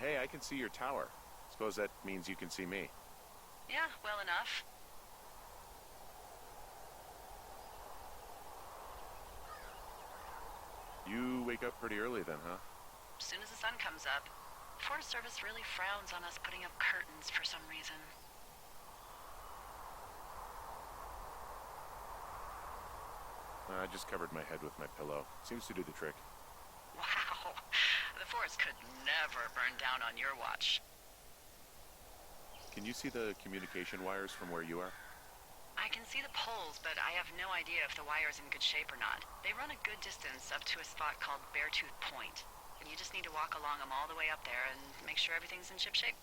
Hey, I can see your tower. Suppose that means you can see me. Yeah, well enough. You wake up pretty early then, huh? As soon as the sun comes up. The Forest Service really frowns on us putting up curtains for some reason. I just covered my head with my pillow. Seems to do the trick. Wow. The forest could never burn down on your watch. Can you see the communication wires from where you are? I can see the poles, but I have no idea if the wire's in good shape or not. They run a good distance up to a spot called Beartooth Point. And you just need to walk along them all the way up there and make sure everything's in ship shape.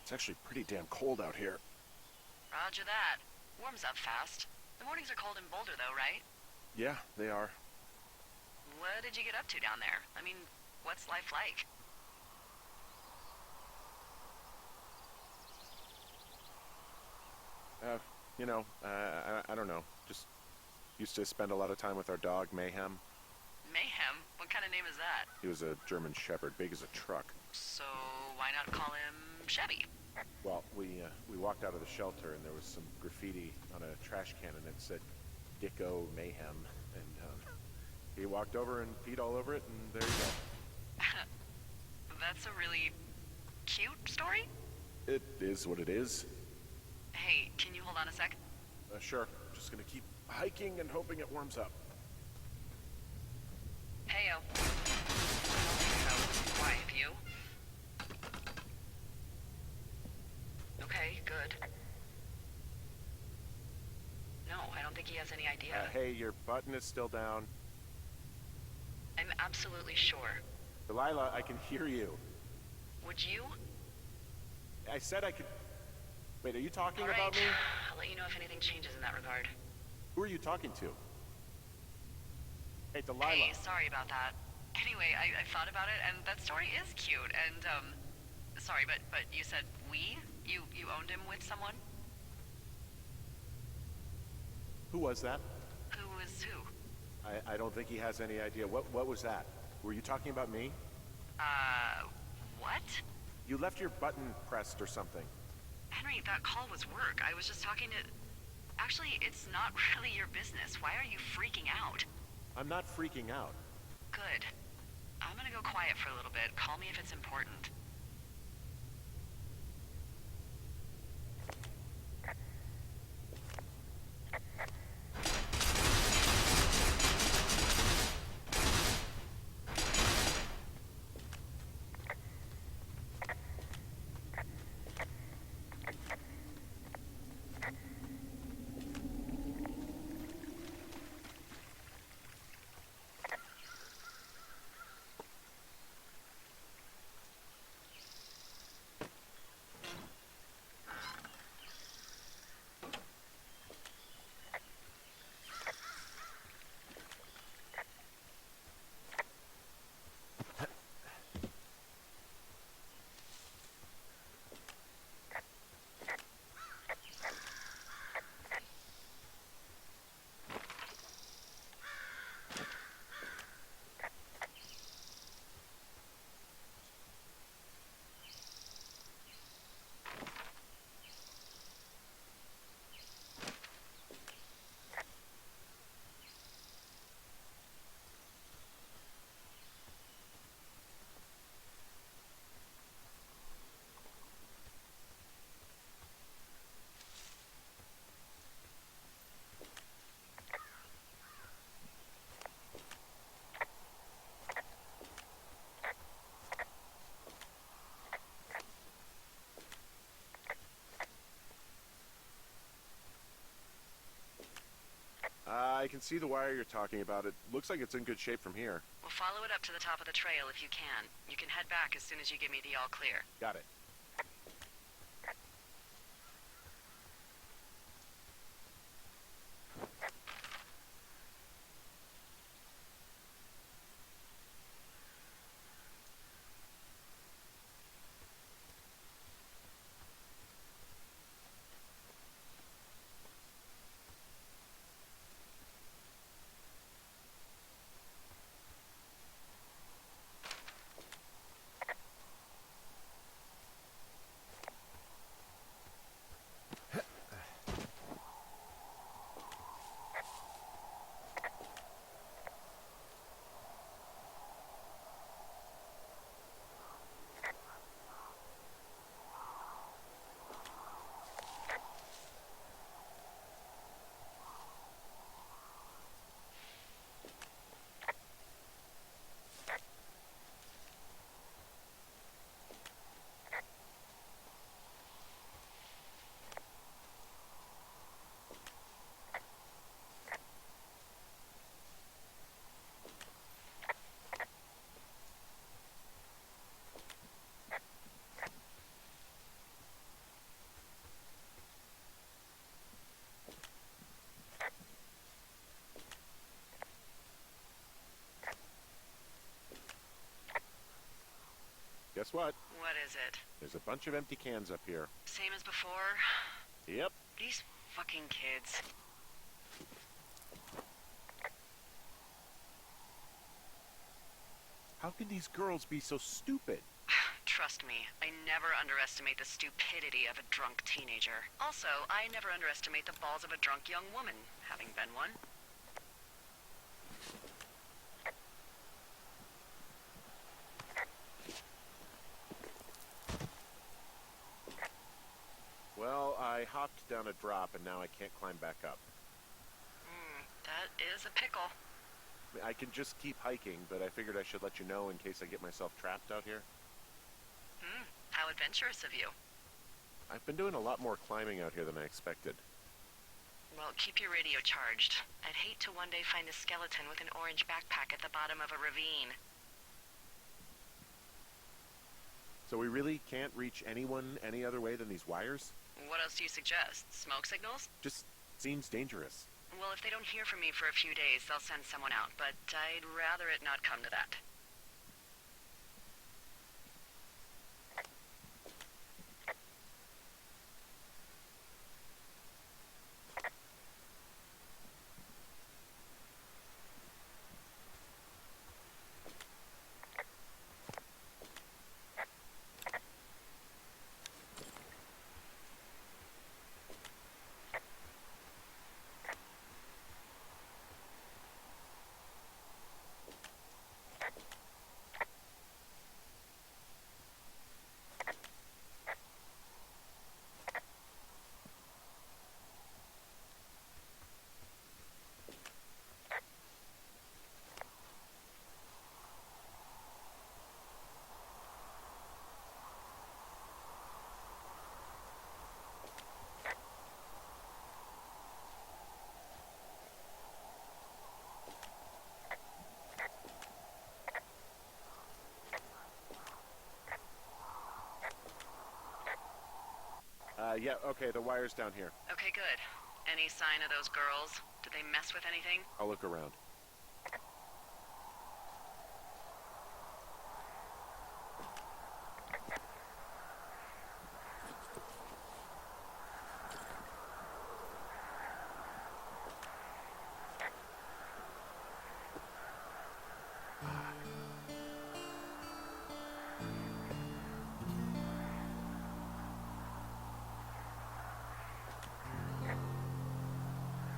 It's actually pretty damn cold out here. Roger that. Warms up fast. The mornings are cold in Boulder though, right? Yeah, they are. What did you get up to down there? I mean, what's life like? You know, I don't know. Just used to spend a lot of time with our dog, Mayhem. Mayhem? What kind of name is that? He was a German Shepherd, big as a truck. So why not call him Chevy? Well, we walked out of the shelter and there was some graffiti on a trash can and it said Dicko Mayhem. And he walked over and peed all over it and there you go. That's a really cute story? It is what it is. Hey, can you hold on a sec? Sure. Just gonna keep hiking and hoping it warms up. Heyo. So, why have you? Okay, good. No, I don't think he has any idea. Hey, your button is still down. I'm absolutely sure. Delilah, I can hear you. Would you? I said I could... Wait, are you talking All right. about me? I'll let you know if anything changes in that regard. Who are you talking to? Hey, Delilah. Hey, sorry about that. Anyway, I thought about it, and that story is cute, and, sorry, but you said we? You owned him with someone? Who was that? Who was who? I don't think he has any idea. What was that? Were you talking about me? What? You left your button pressed or something. Henry, that call was work. I was just talking to... Actually, it's not really your business. Why are you freaking out? I'm not freaking out. Good. I'm gonna go quiet for a little bit. Call me if it's important. I can see the wire you're talking about. It looks like it's in good shape from here. We'll follow it up to the top of the trail if you can. You can head back as soon as you give me the all clear. Got it. Guess what? What is it? There's a bunch of empty cans up here. Same as before? Yep. These Fucking kids. How can these girls be so stupid? Trust me, I never underestimate the stupidity of a drunk teenager. Also, I never underestimate the balls of a drunk young woman, having been one. Well, I hopped down a drop and now I can't climb back up. That is a pickle. I mean, I can just keep hiking, but I figured I should let you know in case I get myself trapped out here. How adventurous of you. I've been doing a lot more climbing out here than I expected. Well, keep your radio charged. I'd hate to one day find a skeleton with an orange backpack at the bottom of a ravine. So we really can't reach anyone any other way than these wires? What else do you suggest? Smoke signals? Just seems dangerous. Well, if they don't hear from me for a few days, they'll send someone out, but I'd rather it not come to that. Yeah, okay, the wire's down here. Okay, good. Any sign of those girls? Did they mess with anything? I'll look around.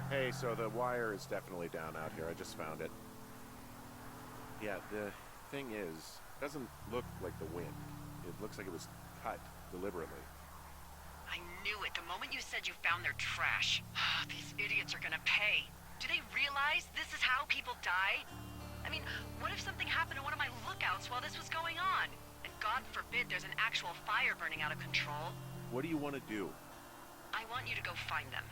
Hey, so the wire is definitely down out here. I just found it. Yeah, the thing is, it doesn't look like the wind. It looks like it was cut deliberately. I knew it the moment you said you found their trash. These idiots are gonna pay. Do they realize this is how people die? I mean, what if something happened to one of my lookouts while this was going on? And God forbid there's an actual fire burning out of control. What do you want to do? I want you to go find them.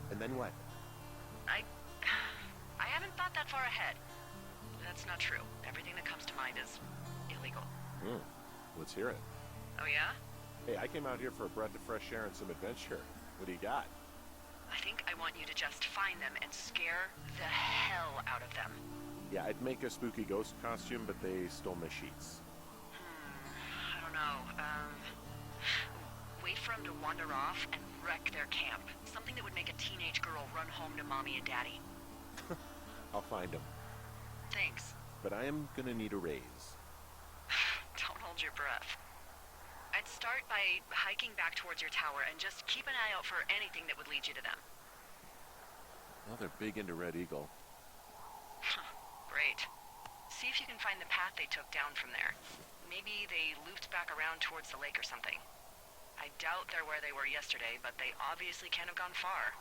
And then what? I haven't thought that far ahead. That's not true. Everything that comes to mind is illegal. Let's hear it. Oh yeah? Hey, I came out here for a breath of fresh air and some adventure. What do you got? I think I want you to just find them and scare the hell out of them. Yeah, I'd make a spooky ghost costume, but they stole my sheets. I don't know. Wait for them to wander off and wreck their camp. Something that would make a teenage girl run home to mommy and daddy. I'll find them. Thanks. But I am gonna need a raise. Don't hold your breath. I'd start by hiking back towards your tower and just keep an eye out for anything that would lead you to them. Well, they're big into Red Eagle. Great. See if you can find the path they took down from there. Maybe they looped back around towards the lake or something. I doubt they're where they were yesterday, but they obviously can't have gone far.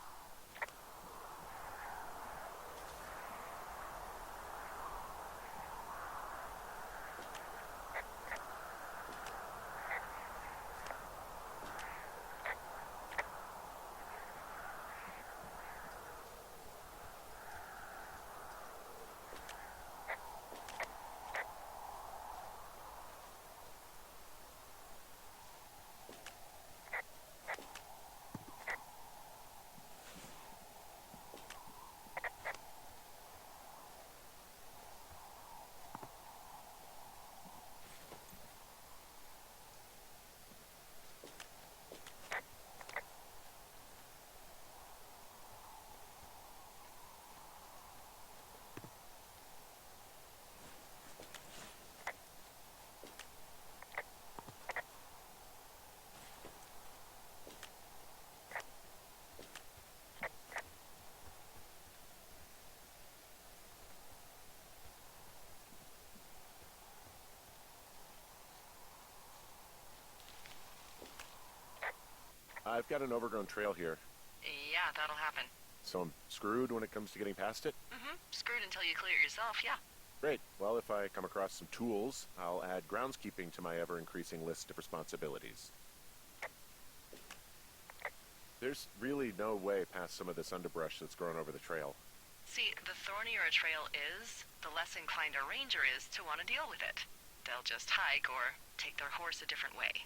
I've got an overgrown trail here, Yeah, that'll happen. so I'm screwed when it comes to getting past it? Screwed until you clear it yourself, yeah. Great. Well, if I come across some tools, I'll add groundskeeping to my ever-increasing list of responsibilities. There's really no way past some of this underbrush that's grown over the trail. See, the thornier a trail is, the less inclined a ranger is to want to deal with it. They'll just hike or take their horse a different way.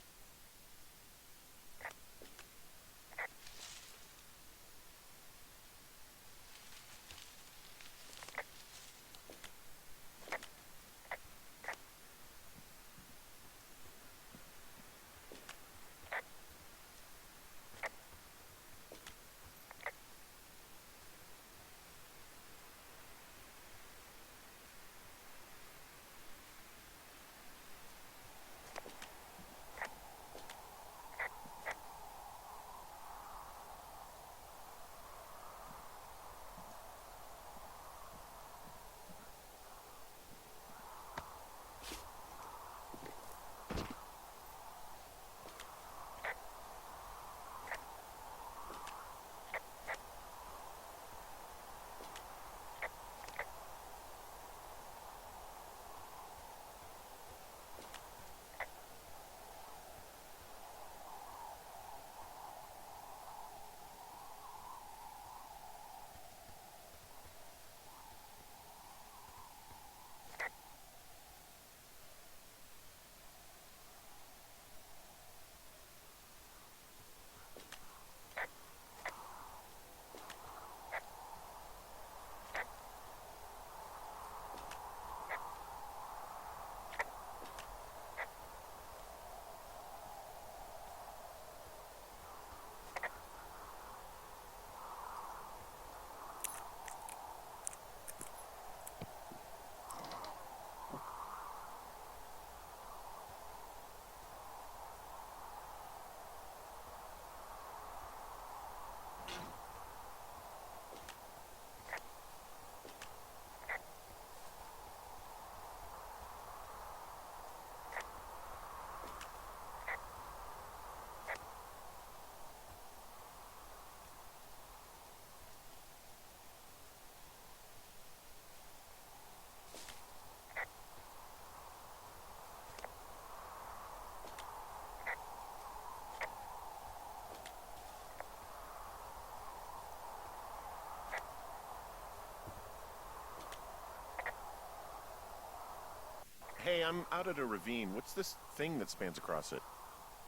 Hey, I'm out at a ravine. What's this thing that spans across it?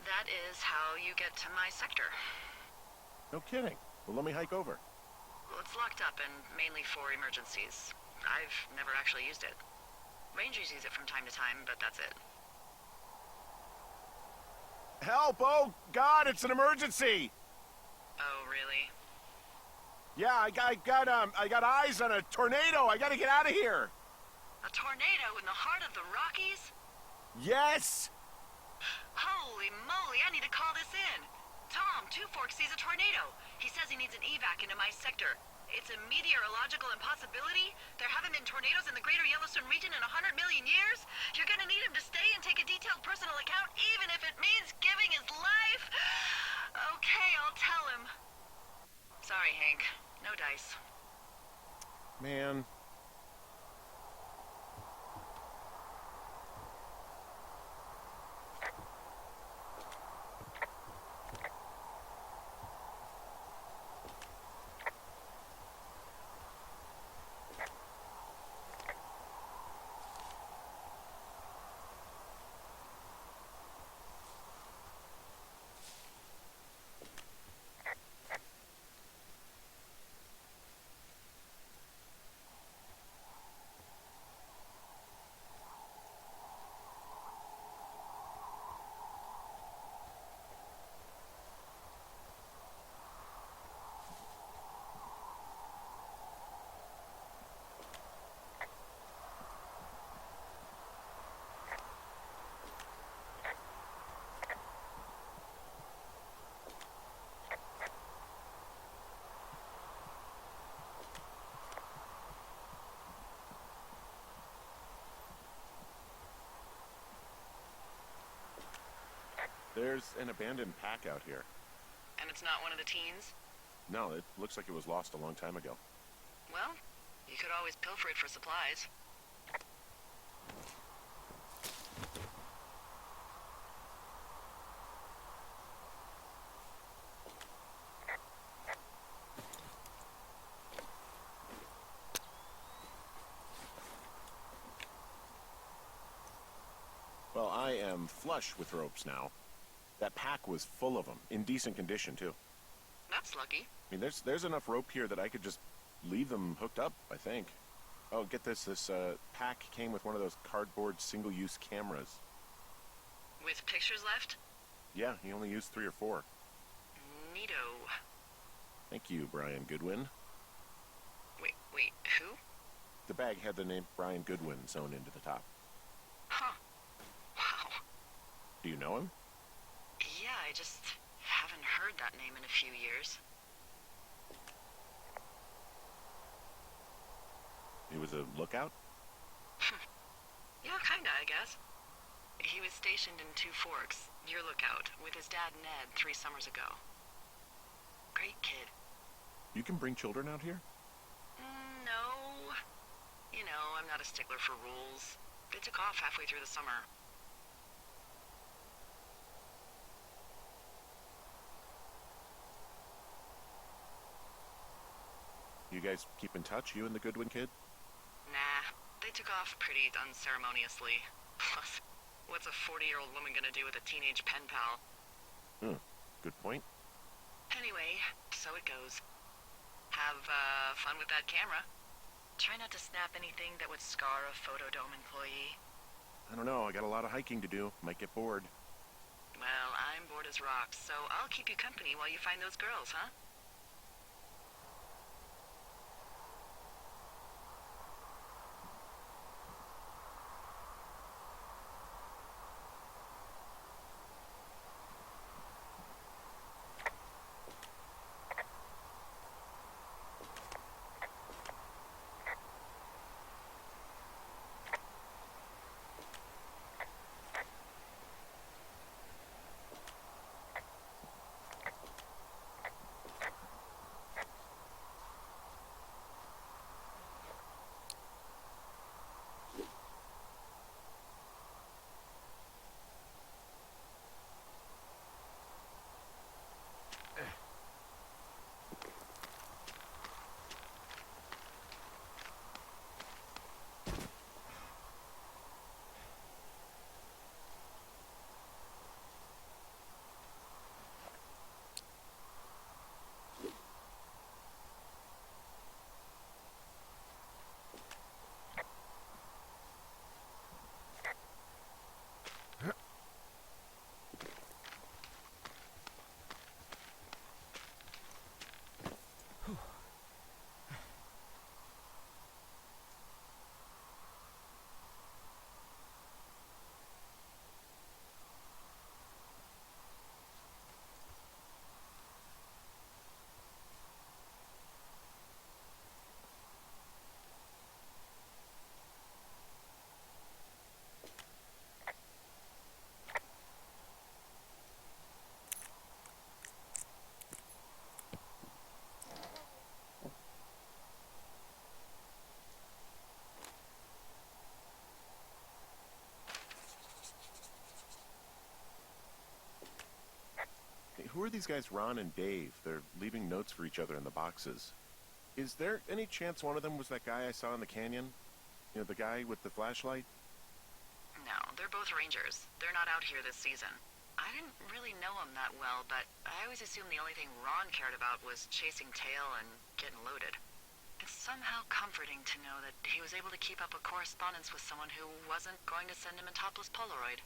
That is how you get to my sector. No kidding. Well, let me hike over. Well, it's locked up and mainly for emergencies. I've never actually used it. Rangers use it from time to time, but that's it. Help! Oh, God, it's an emergency! Oh, really? Yeah, I got eyes on a tornado. I gotta get out of here. A tornado in the heart of the Rockies? Yes! Holy moly, I need to call this in. Tom, Two Forks sees a tornado. He says he needs an evac into my sector. It's a meteorological impossibility. There haven't been tornadoes in the greater Yellowstone region in 100 million years. You're gonna need him to stay and take a detailed personal account, even if it means giving his life. Okay, I'll tell him. Sorry, Hank. No dice. Man. There's an abandoned pack out here. An it's not one of the teens? No, it looks like it was lost a long time ago. Well, you could always pilfer it for supplies. Well, I am flush with ropes now. That pack was full of them, in decent condition, too. That's lucky. I mean, there's enough rope here that I could just leave them hooked up, I think. Oh, get this. This pack came with one of those cardboard single-use cameras. With pictures left? Yeah, he only used 3 or 4. Neato. Thank you, Brian Goodwin. Wait, who? The bag had the name Brian Goodwin sewn into the top. Huh. Wow. Do you know him? Yeah, I just haven't heard that name in a few years. He was a lookout? Yeah, kinda, I guess. He was stationed in Two Forks, your lookout, with his dad Ned 3 summers ago. Great kid. You can bring children out here? No. You know, I'm not a stickler for rules. They took off halfway through the summer. You guys keep in touch, you and the Goodwin kid? Nah, they took off pretty unceremoniously. Plus, what's a 40-year-old woman gonna do with a teenage pen pal? Good point. Anyway, so it goes. Have, fun with that camera. Try not to snap anything that would scar a Photodome employee. I don't know, I got a lot of hiking to do. Might get bored. Well, I'm bored as rocks, so I'll keep you company while you find those girls, huh? Hey, who are these guys, Ron and Dave? They're leaving notes for each other in the boxes. Is there any chance one of them was that guy I saw in the canyon? You know, the guy with the flashlight? No, they're both rangers. They're not out here this season. I didn't really know him that well, but I always assumed the only thing Ron cared about was chasing tail and getting loaded. It's somehow comforting to know that he was able to keep up a correspondence with someone who wasn't going to send him a topless Polaroid.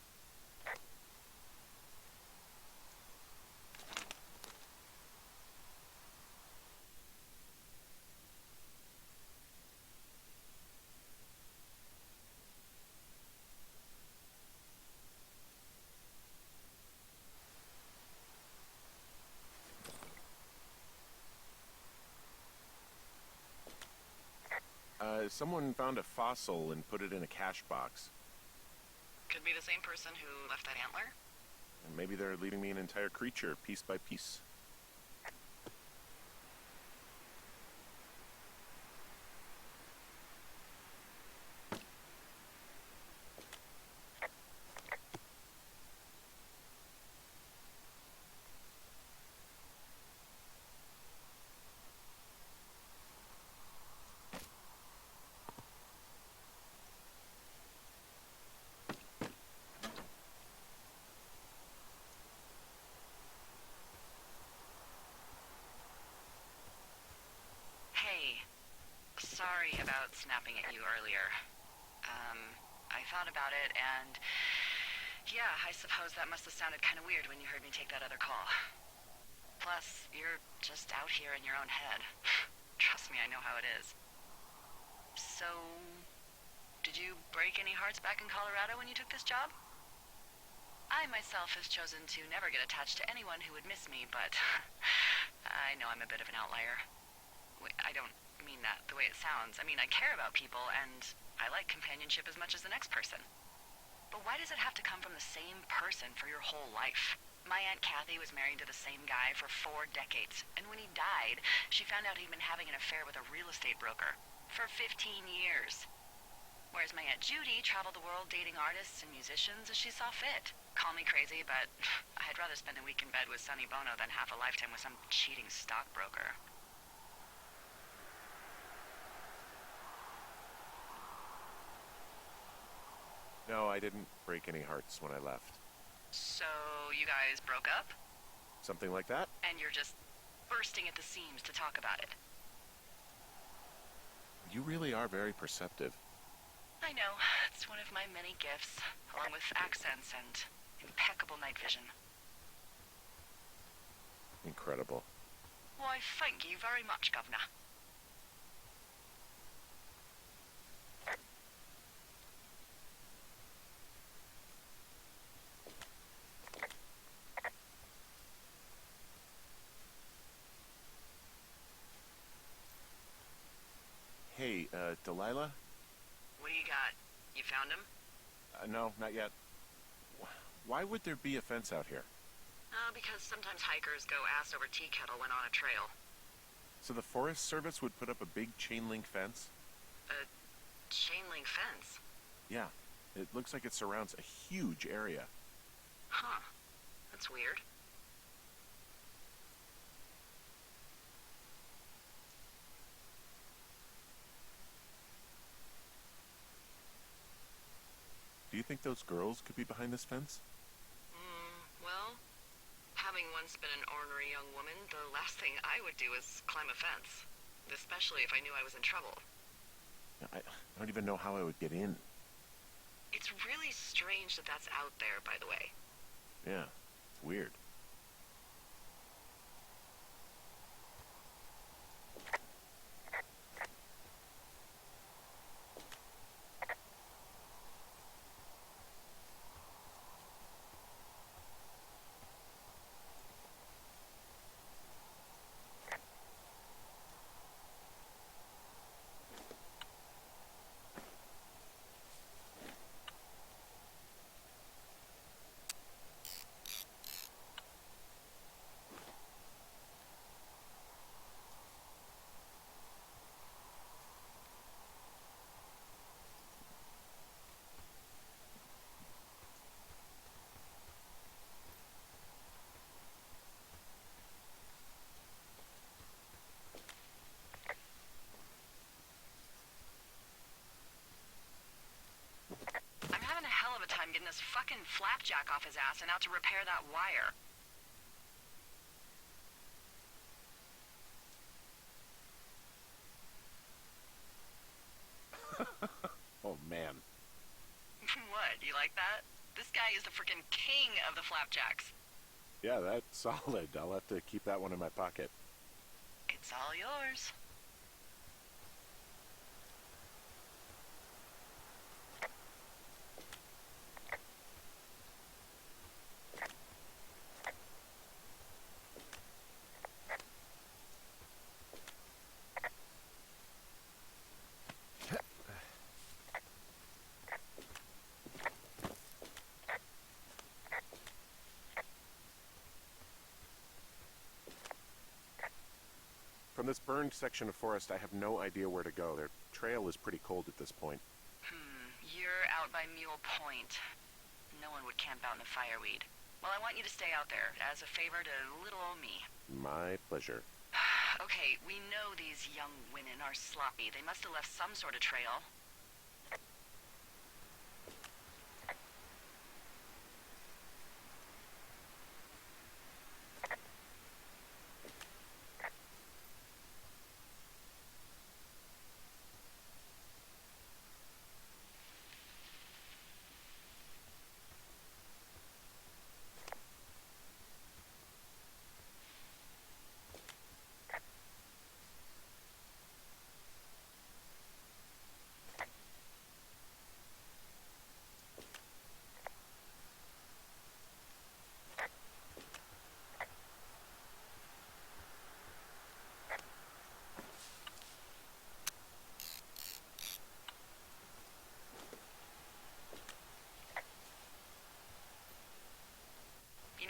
Someone found a fossil and put it in a cache box. Could be the same person who left that antler. And maybe they're leaving me an entire creature, piece by piece. snapping at you earlier. I thought about it, and yeah, I suppose that must have sounded kind of weird when you heard me take that other call. Plus, you're just out here in your own head. Trust me, I know how it is. So, did you break any hearts back in Colorado when you took this job? I myself have chosen to never get attached to anyone who would miss me, but I know I'm a bit of an outlier. I don't mean that the way it sounds. I mean, I care about people, and I like companionship as much as the next person. But why does it have to come from the same person for your whole life? My Aunt Kathy was married to the same guy for 4 decades, and when he died, she found out he'd been having an affair with a real estate broker for 15 years. Whereas my Aunt Judy traveled the world dating artists and musicians as she saw fit. Call me crazy, but I'd rather spend a week in bed with Sonny Bono than half a lifetime with some cheating stockbroker. No, I didn't break any hearts when I left. So, you guys broke up? Something like that? And you're just bursting at the seams to talk about it. You really are very perceptive. I know. It's one of my many gifts, along with accents and impeccable night vision. Incredible. Why, thank you very much, Governor. Hey, Delilah? What do you got? You found him? No, not yet. Why would there be a fence out here? Because sometimes hikers go ass over tea kettle when on a trail. So the Forest Service would put up a big chain link fence? A chain link fence? Yeah. It looks like it surrounds a huge area. Huh. That's weird. Do you think those girls could be behind this fence? Well, having once been an ornery young woman, the last thing I would do is climb a fence. Especially if I knew I was in trouble. I don't even know how I would get in. It's really strange that that's out there, by the way. Yeah, it's weird. I'm having a hell of a time getting this fucking flapjack off his ass and out to repair that wire. Oh, man. What, you like that? This guy is the freaking king of the flapjacks. Yeah, that's solid. I'll have to keep that one in my pocket. It's all yours. From this burned section of forest, I have no idea where to go. Their trail is pretty cold at this point. You're out by Mule Point. No one would camp out in the fireweed. Well, I want you to stay out there, as a favor to little old me. My pleasure. Okay, we know these young women are sloppy. They must have left some sort of trail.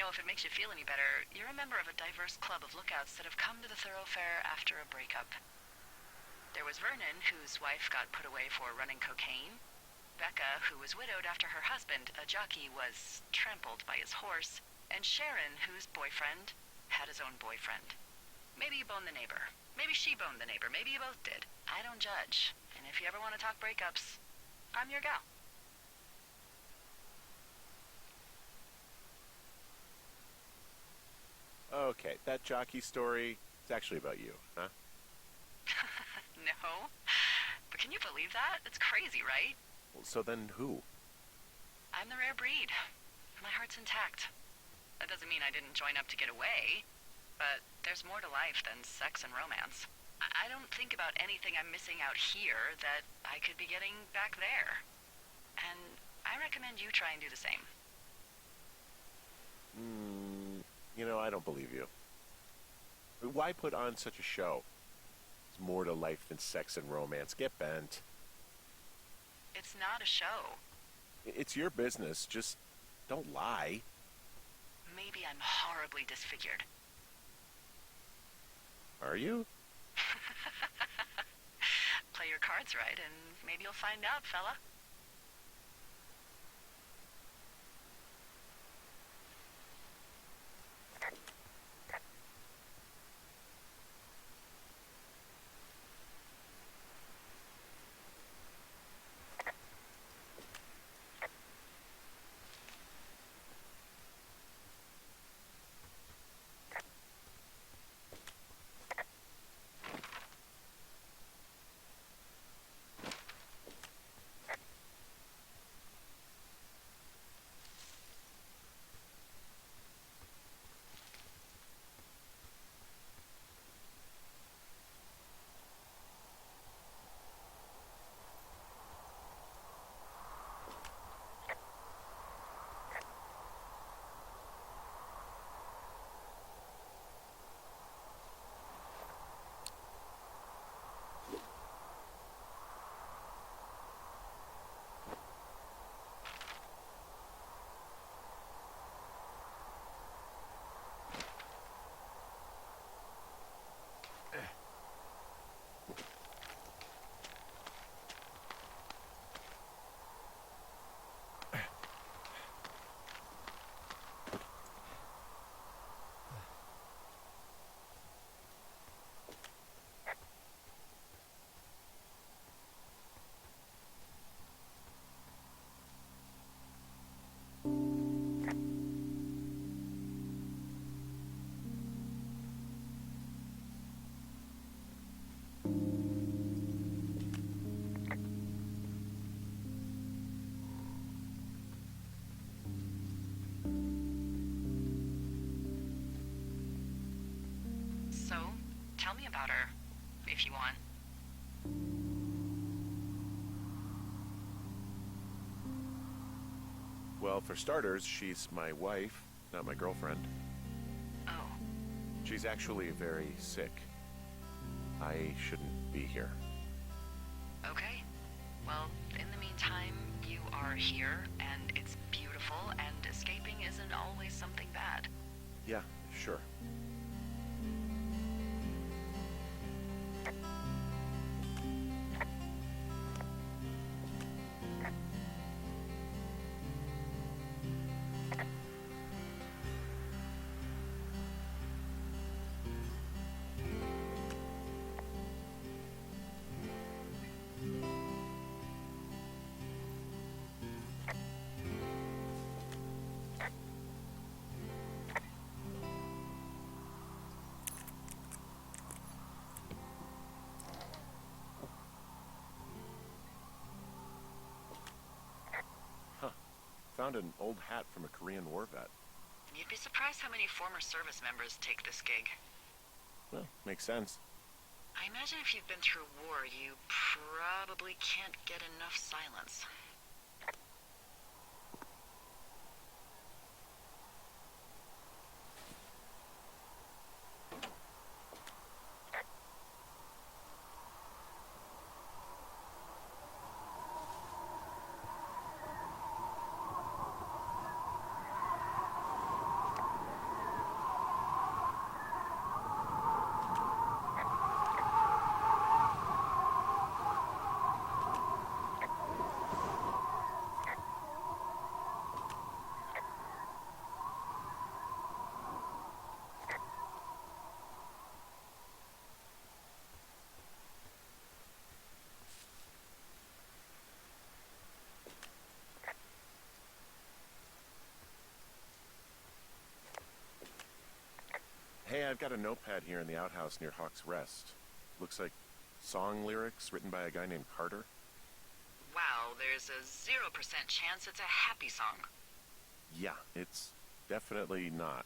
know, if it makes you feel any better, you're a member of a diverse club of lookouts that have come to the thoroughfare after a breakup. There was Vernon, whose wife got put away for running cocaine. Becca, who was widowed after her husband, a jockey, was trampled by his horse. And Sharon, whose boyfriend had his own boyfriend. Maybe you boned the neighbor. Maybe she boned the neighbor. Maybe you both did. I don't judge. And if you ever want to talk breakups, I'm your gal. Okay, that jockey story is actually about you, huh? No. But can you believe that? It's crazy, right? Well, so then who? I'm the rare breed. My heart's intact. That doesn't mean I didn't join up to get away. But there's more to life than sex and romance. I don't think about anything I'm missing out here that I could be getting back there. And I recommend you try and do the same. I don't believe you. Why put on such a show? There's more to life than sex and romance. Get bent. It's not a show. It's your business. Just don't lie. Maybe I'm horribly disfigured. Are you? Play your cards right, and maybe you'll find out, fella. So, tell me about her, if you want. Well, for starters, she's my wife, not my girlfriend. Oh. She's actually very sick. I shouldn't be here. Okay. Well, in the meantime, you are here, and it's beautiful, and escaping isn't always something bad. Yeah, sure. Found an old hat from a Korean War vet. You'd be surprised how many former service members take this gig. Well, makes sense. I imagine if you've been through war, you probably can't get enough silence. I've got a notepad here in the outhouse near Hawk's Rest. Looks like song lyrics written by a guy named Carter. Wow, there's a 0% chance it's a happy song. Yeah, it's definitely not.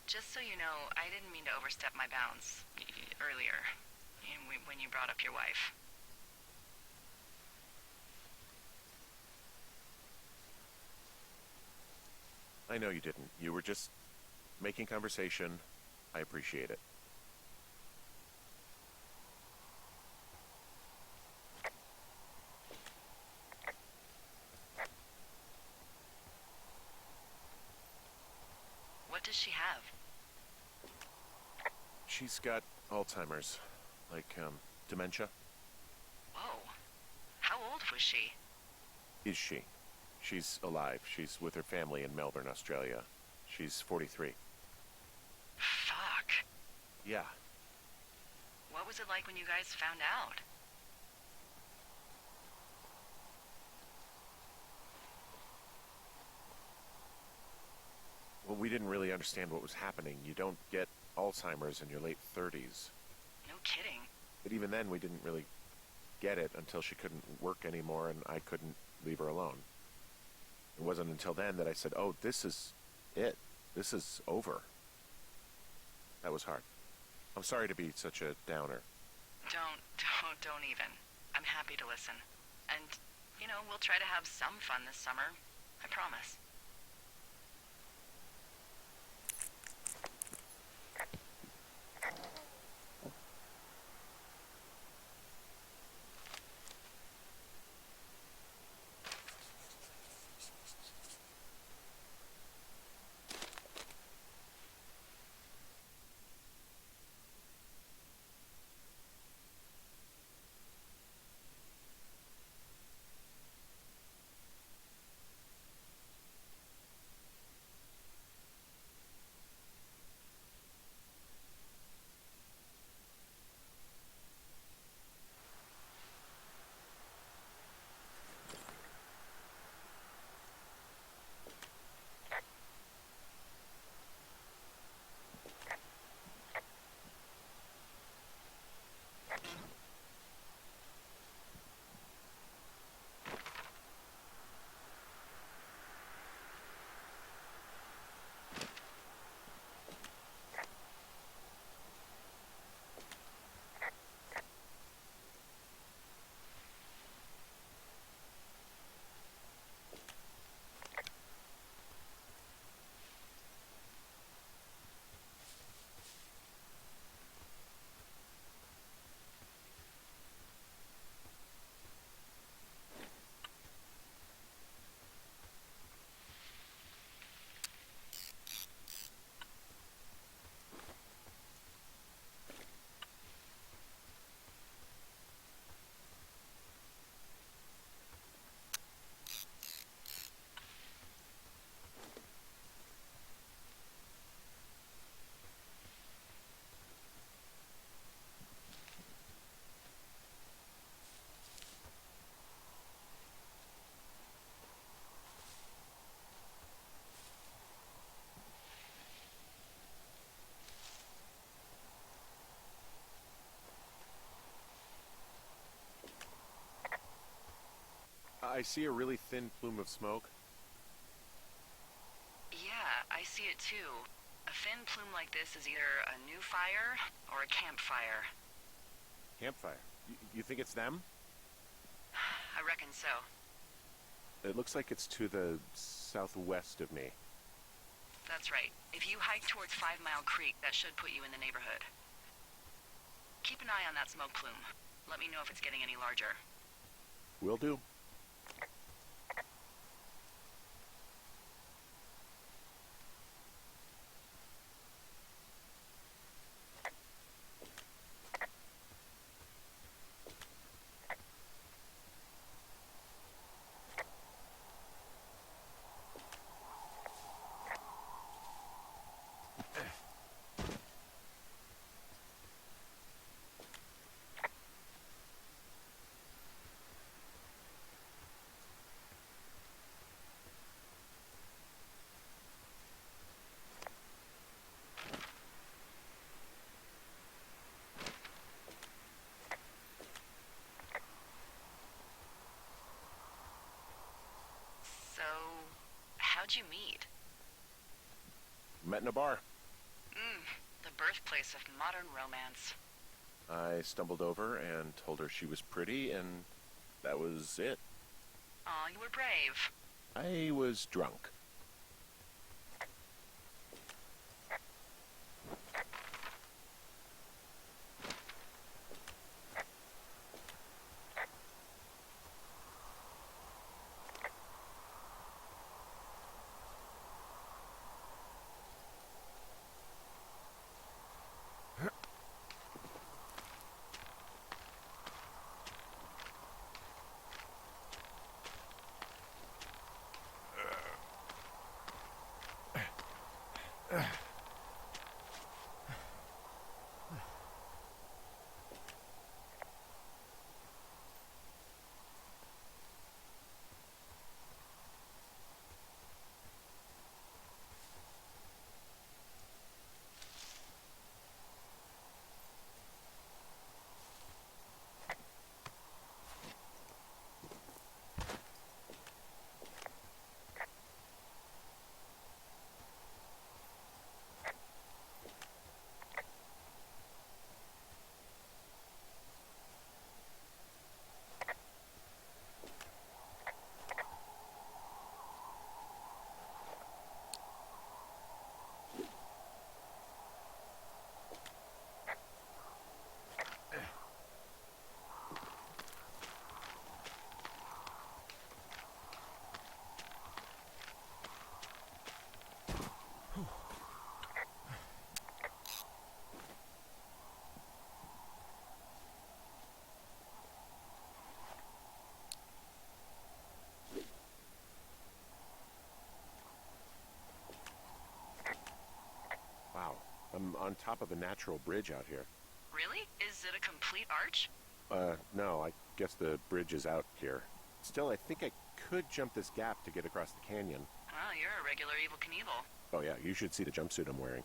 Just so you know, I didn't mean to overstep my bounds earlier when you brought up your wife. I know you didn't. You were just making conversation. I appreciate it. What does she have? She's got Alzheimer's, like, dementia. Whoa. How old was she? Is she? She's alive. She's with her family in Melbourne, Australia. She's 43. Fuck. Yeah. What was it like when you guys found out? Well, we didn't really understand what was happening. You don't get Alzheimer's in your late 30s. No kidding. But even then, we didn't really get it until she couldn't work anymore and I couldn't leave her alone. It wasn't until then that I said, oh, this is it. This is over. That was hard. I'm sorry to be such a downer. Don't even. I'm happy to listen. And, we'll try to have some fun this summer. I promise. I see a really thin plume of smoke. Yeah, I see it too. A thin plume like this is either a new fire or a campfire. Campfire. You think it's them? I reckon so. It looks like it's to the southwest of me. That's right. If you hike towards 5 Mile Creek, that should put you in the neighborhood. Keep an eye on that smoke plume. Let me know if it's getting any larger. Will do. So, how'd you meet? Met in a bar. The birthplace of modern romance. I stumbled over and told her she was pretty, and that was it. Aw, you were brave. I was drunk. on top of a natural bridge out here. Really? Is it a complete arch? No, I guess the bridge is out here. Still, I think I could jump this gap to get across the canyon. Well, you're a regular Evel Knievel. Oh yeah, you should see the jumpsuit I'm wearing.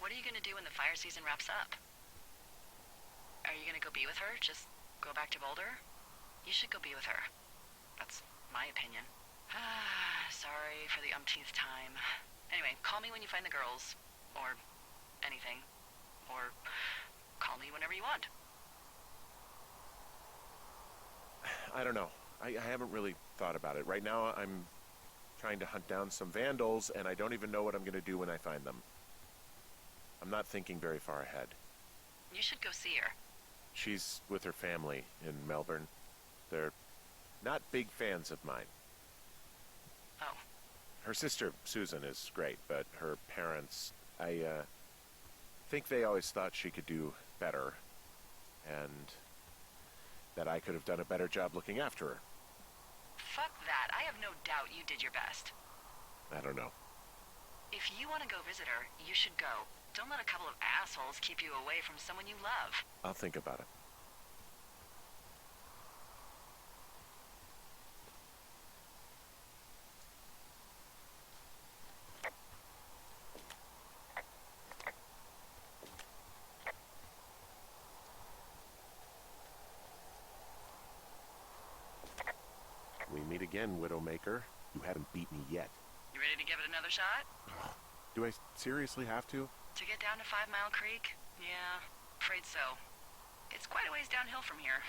What are you gonna do when the fire season wraps up? Are you gonna go be with her? Just go back to Boulder? You should go be with her. That's my opinion. Sorry for the umpteenth time. Anyway, call me when you find the girls. Or anything. Or call me whenever you want. I don't know. I haven't really thought about it. Right now, I'm trying to hunt down some vandals, and I don't even know what I'm going to do when I find them. I'm not thinking very far ahead. You should go see her. She's with her family in Melbourne. They're not big fans of mine. Oh. Her sister, Susan, is great, but her parents, I think they always thought she could do better, and that I could have done a better job looking after her. Fuck that. I have no doubt you did your best. I don't know. If you want to go visit her, you should go. Don't let a couple of assholes keep you away from someone you love. I'll think about it. We meet again, Widowmaker. You haven't beat me yet. You ready to give it another shot? Do I seriously have to? To get down to 5 Mile Creek? Yeah, afraid so. It's quite a ways downhill from here.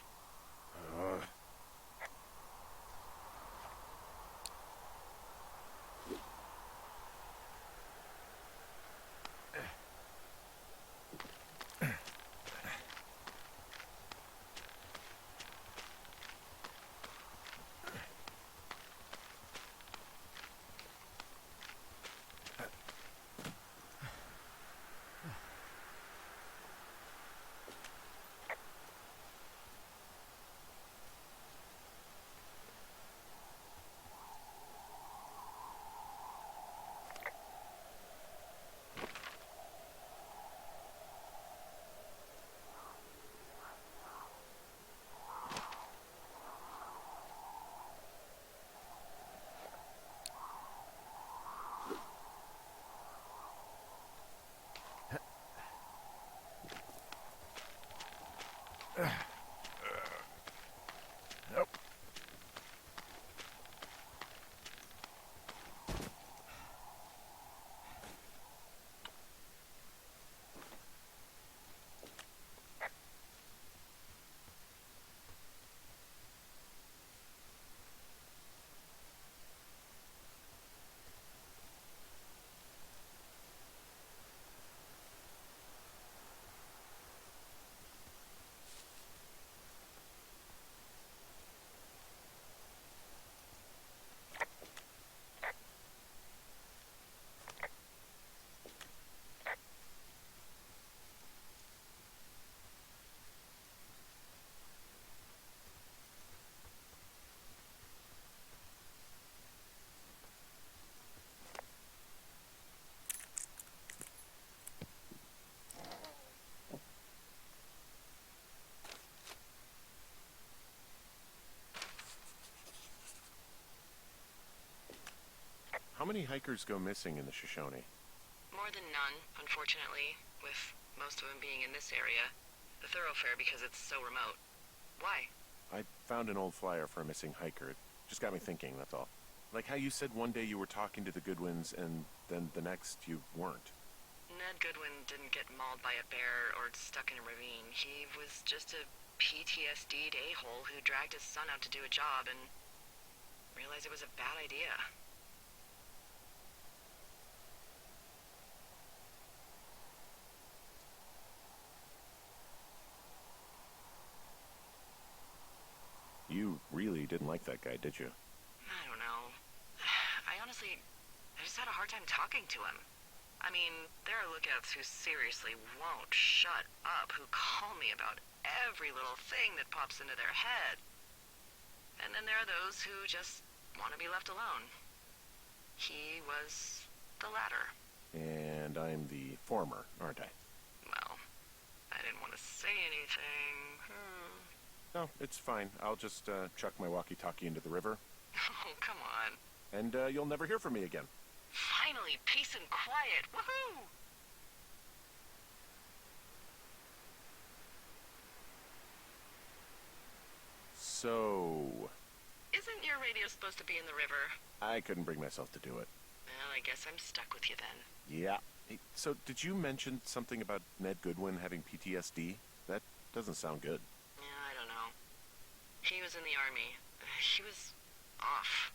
How many hikers go missing in the Shoshone? More than none, unfortunately, with most of them being in this area. The thoroughfare because it's so remote. Why? I found an old flyer for a missing hiker. It just got me thinking, that's all. Like how you said one day you were talking to the Goodwins and then the next you weren't. Ned Goodwin didn't get mauled by a bear or stuck in a ravine. He was just a PTSD'd a-hole who dragged his son out to do a job and realized it was a bad idea. You really didn't like that guy, did you? I don't know. I just had a hard time talking to him. I mean, there are lookouts who seriously won't shut up, who call me about every little thing that pops into their head. And then there are those who just want to be left alone. He was the latter. And I'm the former, aren't I? Well, I didn't want to say anything. No, it's fine. I'll just chuck my walkie-talkie into the river. Oh, come on. And you'll never hear from me again. Finally, peace and quiet. Woohoo! So... Isn't your radio supposed to be in the river? I couldn't bring myself to do it. Well, I guess I'm stuck with you then. Yeah. Hey, so did you mention something about Ned Goodwin having PTSD? That doesn't sound good. Yeah, I don't know. He was in the army. He was off.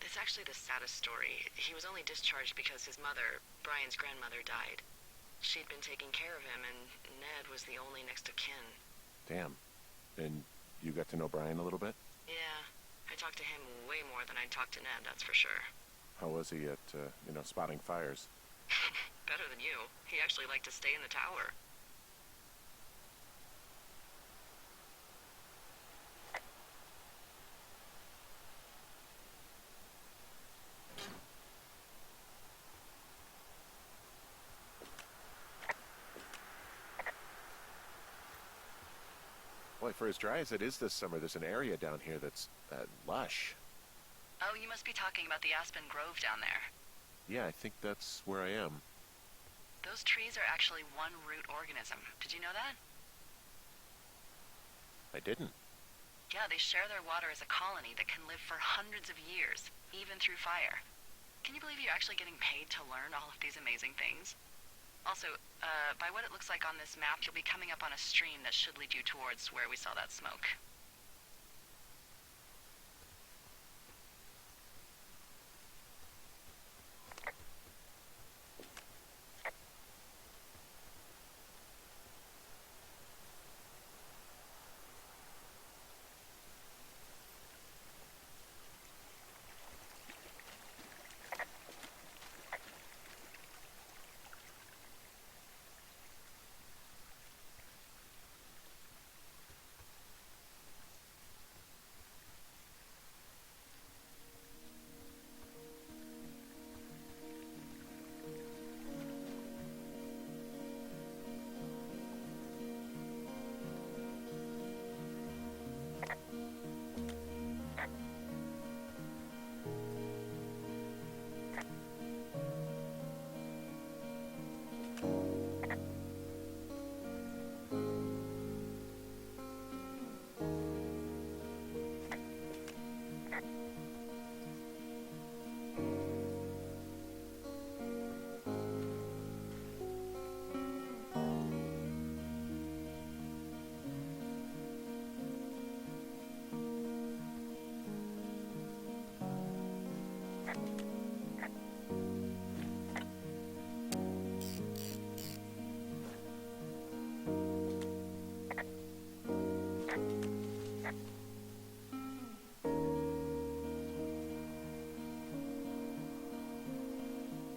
It's actually the saddest story. He was only discharged because his mother, Brian's grandmother, died. She'd been taking care of him, and Ned was the only next of kin. Damn. And you got to know Brian a little bit? Yeah, I talked to him way more than I talked to Ned, that's for sure. How was he at, spotting fires? Better than you. He actually liked to stay in the tower. Boy, for as dry as it is this summer, there's an area down here that's lush. Oh, you must be talking about the Aspen Grove down there. Yeah, I think that's where I am. Those trees are actually one root organism. Did you know that? I didn't. Yeah, they share their water as a colony that can live for hundreds of years, even through fire. Can you believe you're actually getting paid to learn all of these amazing things? Also, by what it looks like on this map, you'll be coming up on a stream that should lead you towards where we saw that smoke.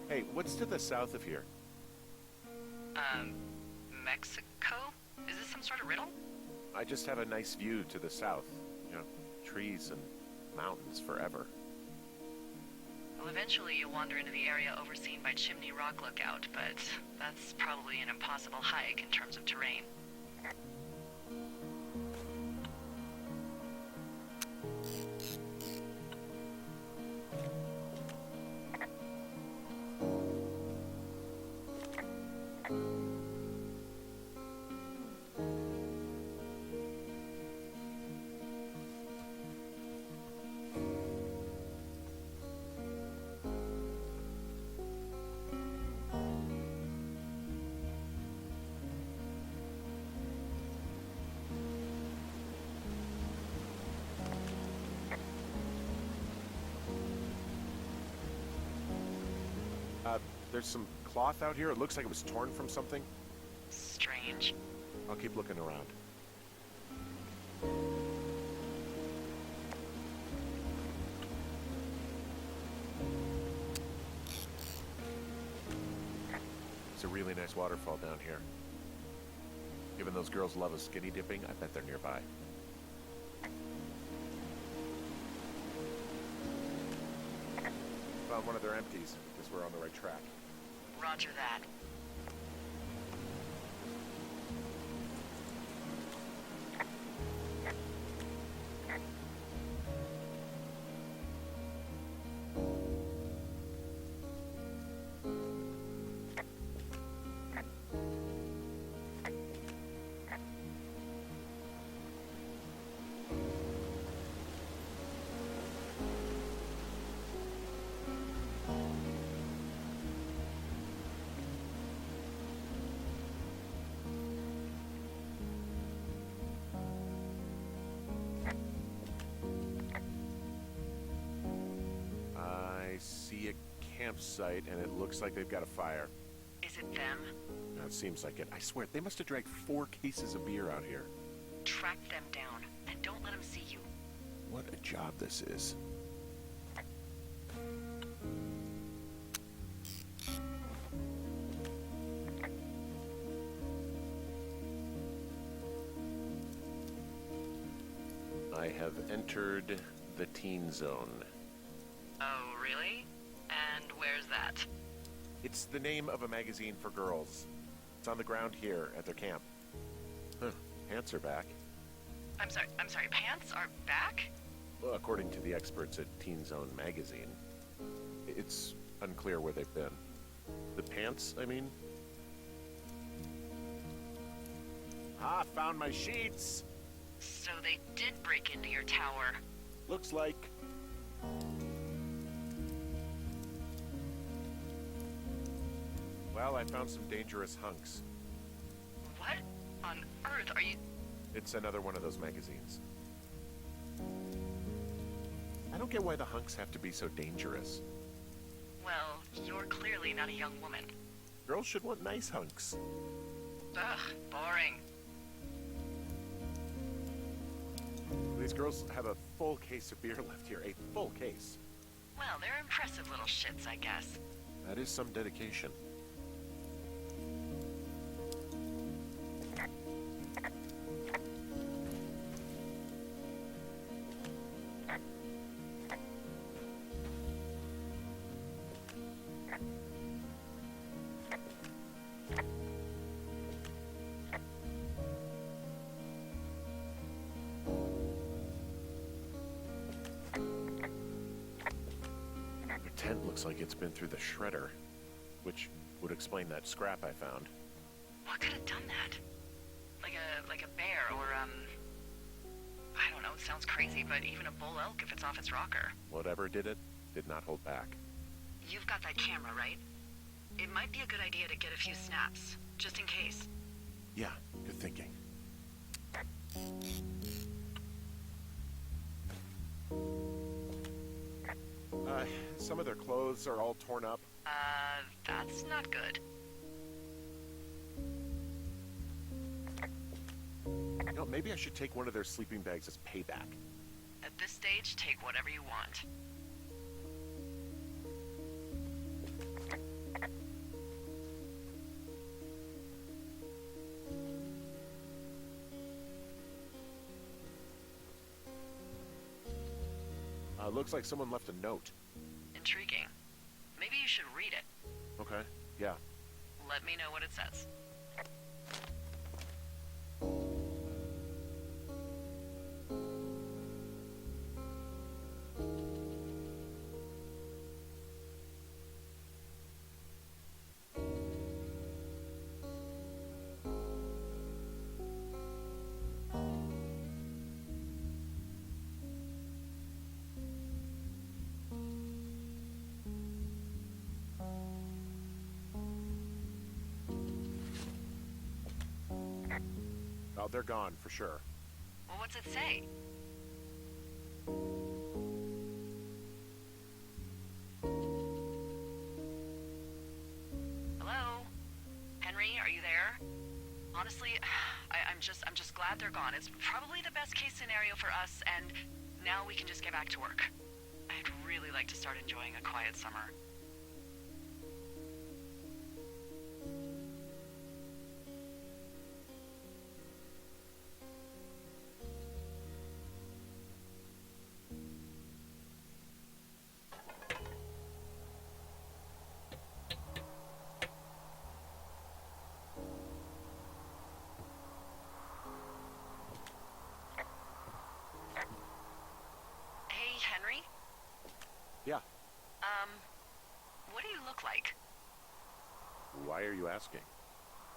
Hey, what's to the south of here? Mexico? Is this some sort of riddle? I just have a nice view to the south. Trees and mountains forever. Well, eventually you'll wander into the area overseen by Chimney Rock Lookout, but that's probably an impossible hike in terms of terrain. There's some cloth out here. It looks like it was torn from something. Strange. I'll keep looking around. It's a really nice waterfall down here. Given those girls love a skinny dipping, I bet they're nearby. Found one of their empties. Guess we're on the right track. Roger that. I see a campsite, and it looks like they've got a fire. Is it them? No, it seems like it. I swear, they must have dragged 4 cases of beer out here. Track them down, and don't let them see you. What a job this is. I have entered the teen zone. Oh, really? And where's that? It's the name of a magazine for girls. It's on the ground here at their camp. Huh, pants are back. I'm sorry, pants are back? Well, according to the experts at Teen Zone magazine. It's unclear where they've been. The pants, I mean? Ah, found my sheets! So they did break into your tower. Looks like. Well, I found some dangerous hunks. What on earth are you... It's another one of those magazines. I don't get why the hunks have to be so dangerous. Well, you're clearly not a young woman. Girls should want nice hunks. Ugh, boring. These girls have a full case of beer left here. A full case. Well, they're impressive little shits, I guess. That is some dedication. Tent looks like it's been through the shredder, which would explain that scrap I found. What could have done that? Like a bear or, I don't know, it sounds crazy, but even a bull elk if it's off its rocker. Whatever did it, did not hold back. You've got that camera, right? It might be a good idea to get a few snaps, just in case. Yeah, good thinking. Some of their clothes are all torn up. That's not good. You know, maybe I should take one of their sleeping bags as payback. At this stage, take whatever you want. Looks like someone left a note. Intriguing. Maybe you should read it. Okay, yeah. Let me know what it says. Oh, they're gone for sure. Well, what's it say? Honestly, I'm just glad they're gone. It's probably the best case scenario for us, and now we can just get back to work. I'd really like to start enjoying a quiet summer. Hey, Henry? Yeah. What do you look like? Why are you asking?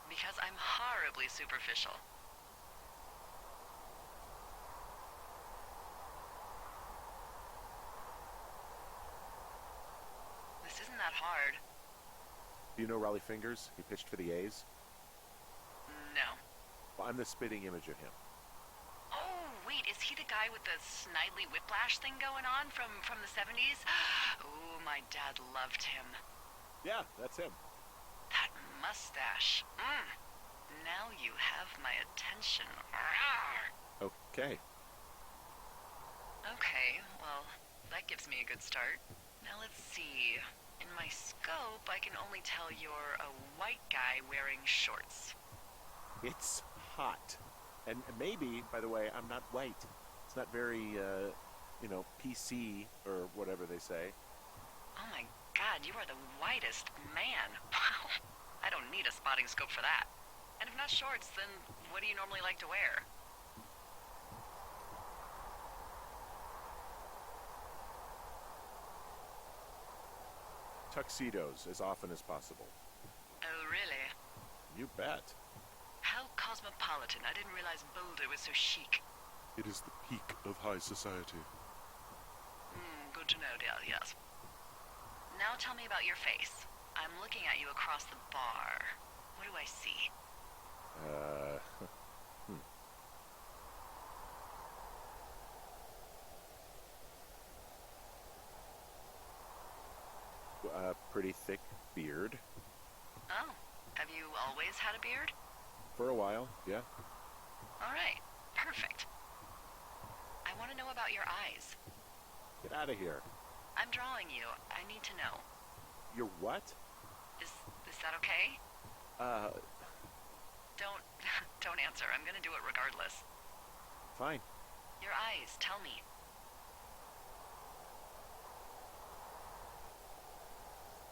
Because I'm horribly superficial. This isn't that hard. Do you know Raleigh Fingers? He pitched for the A's. No. Well, I'm the spitting image of him. Oh, wait, is he the guy with the snidely whiplash thing going on from the 70s? Ooh, my dad loved him. Yeah, that's him. That mustache. Now you have my attention. Okay. Okay, well, that gives me a good start. Now let's see. In my scope, I can only tell you're a white guy wearing shorts. It's hot. And maybe, by the way, I'm not white. It's not very, PC or whatever they say. Oh my god, you are the whitest man. Wow. I don't need a spotting scope for that. And if not shorts, then what do you normally like to wear? Tuxedos as often as possible. Oh, really? You bet. How cosmopolitan. I didn't realize Boulder was so chic. It is the peak of high society. Good to know, dear, yes. Now tell me about your face. I'm looking at you across the bar. What do I see? Pretty thick beard. Oh, have you always had a beard? For a while, yeah. All right, perfect. I want to know about your eyes. Get out of here. I'm drawing you. I need to know. You're what? Is that okay? Don't don't answer. I'm gonna do it regardless. Fine. Your eyes, tell me.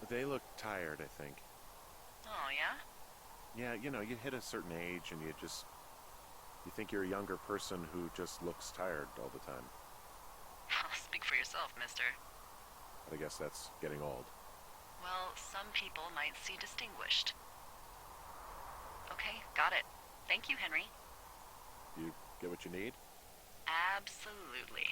They look tired, I think. Oh, yeah? Yeah, you hit a certain age and you think you're a younger person who just looks tired all the time. Speak for yourself, mister. But I guess that's getting old. Well, some people might see distinguished. Okay, got it. Thank you, Henry. You get what you need? Absolutely.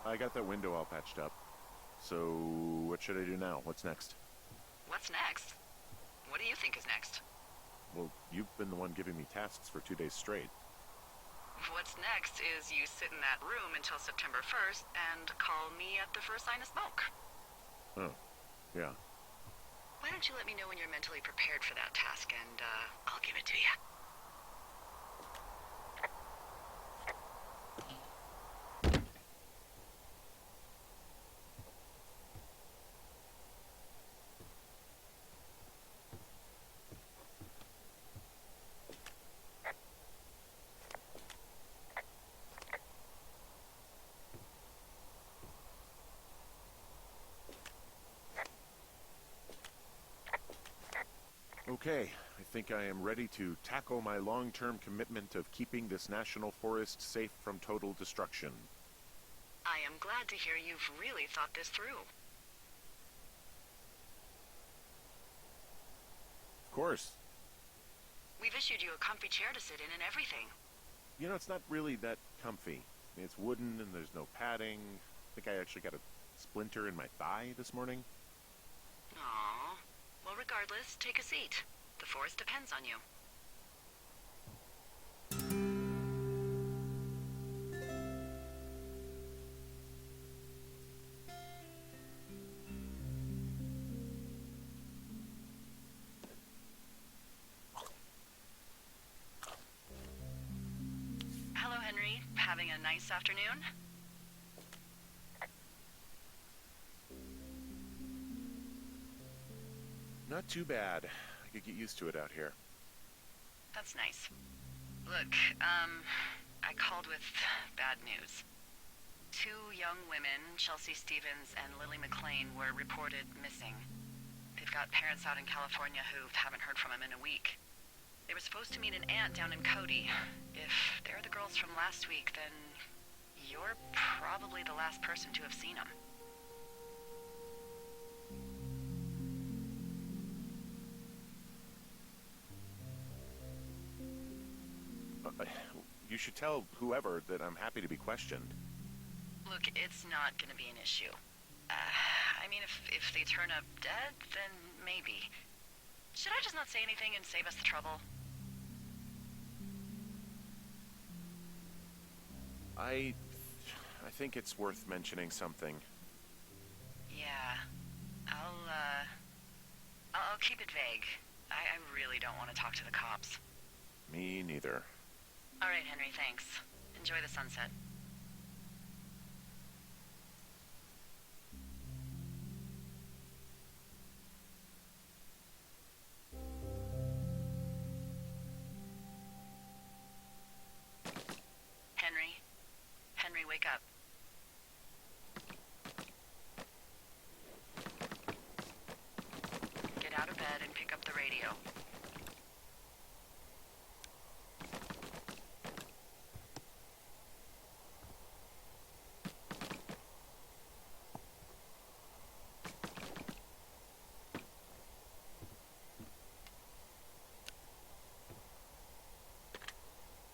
I got that window all patched up. So, what should I do now? What's next? What's next? What do you think is next? Well, you've been the one giving me tasks for 2 days straight. What's next is you sit in that room until September 1st and call me at the first sign of smoke. Oh, yeah. Why don't you let me know when you're mentally prepared for that task, and I'll give it to you. Okay, I think I am ready to tackle my long-term commitment of keeping this national forest safe from total destruction. I am glad to hear you've really thought this through. Of course. We've issued you a comfy chair to sit in and everything. You know, it's not really that comfy. I mean, it's wooden and there's no padding. I think I actually got a splinter in my thigh this morning. Aww. Well, regardless, take a seat. The forest depends on you. Hello, Henry. Having a nice afternoon? Not too bad. I could get used to it out here. That's nice. Look, I called with bad news. 2 young women, Chelsea Stevens and Lily McLean, were reported missing. They've got parents out in California who haven't heard from them in a week. They were supposed to meet an aunt down in Cody. If they're the girls from last week, then you're probably the last person to have seen them. You should tell whoever that I'm happy to be questioned. Look, it's not gonna be an issue. I mean, if they turn up dead, then maybe. Should I just not say anything and save us the trouble? I think it's worth mentioning something. Yeah. I'll keep it vague. I really don't want to talk to the cops. Me neither. All right, Henry, thanks. Enjoy the sunset. Henry? Henry, wake up. Get out of bed and pick up the radio.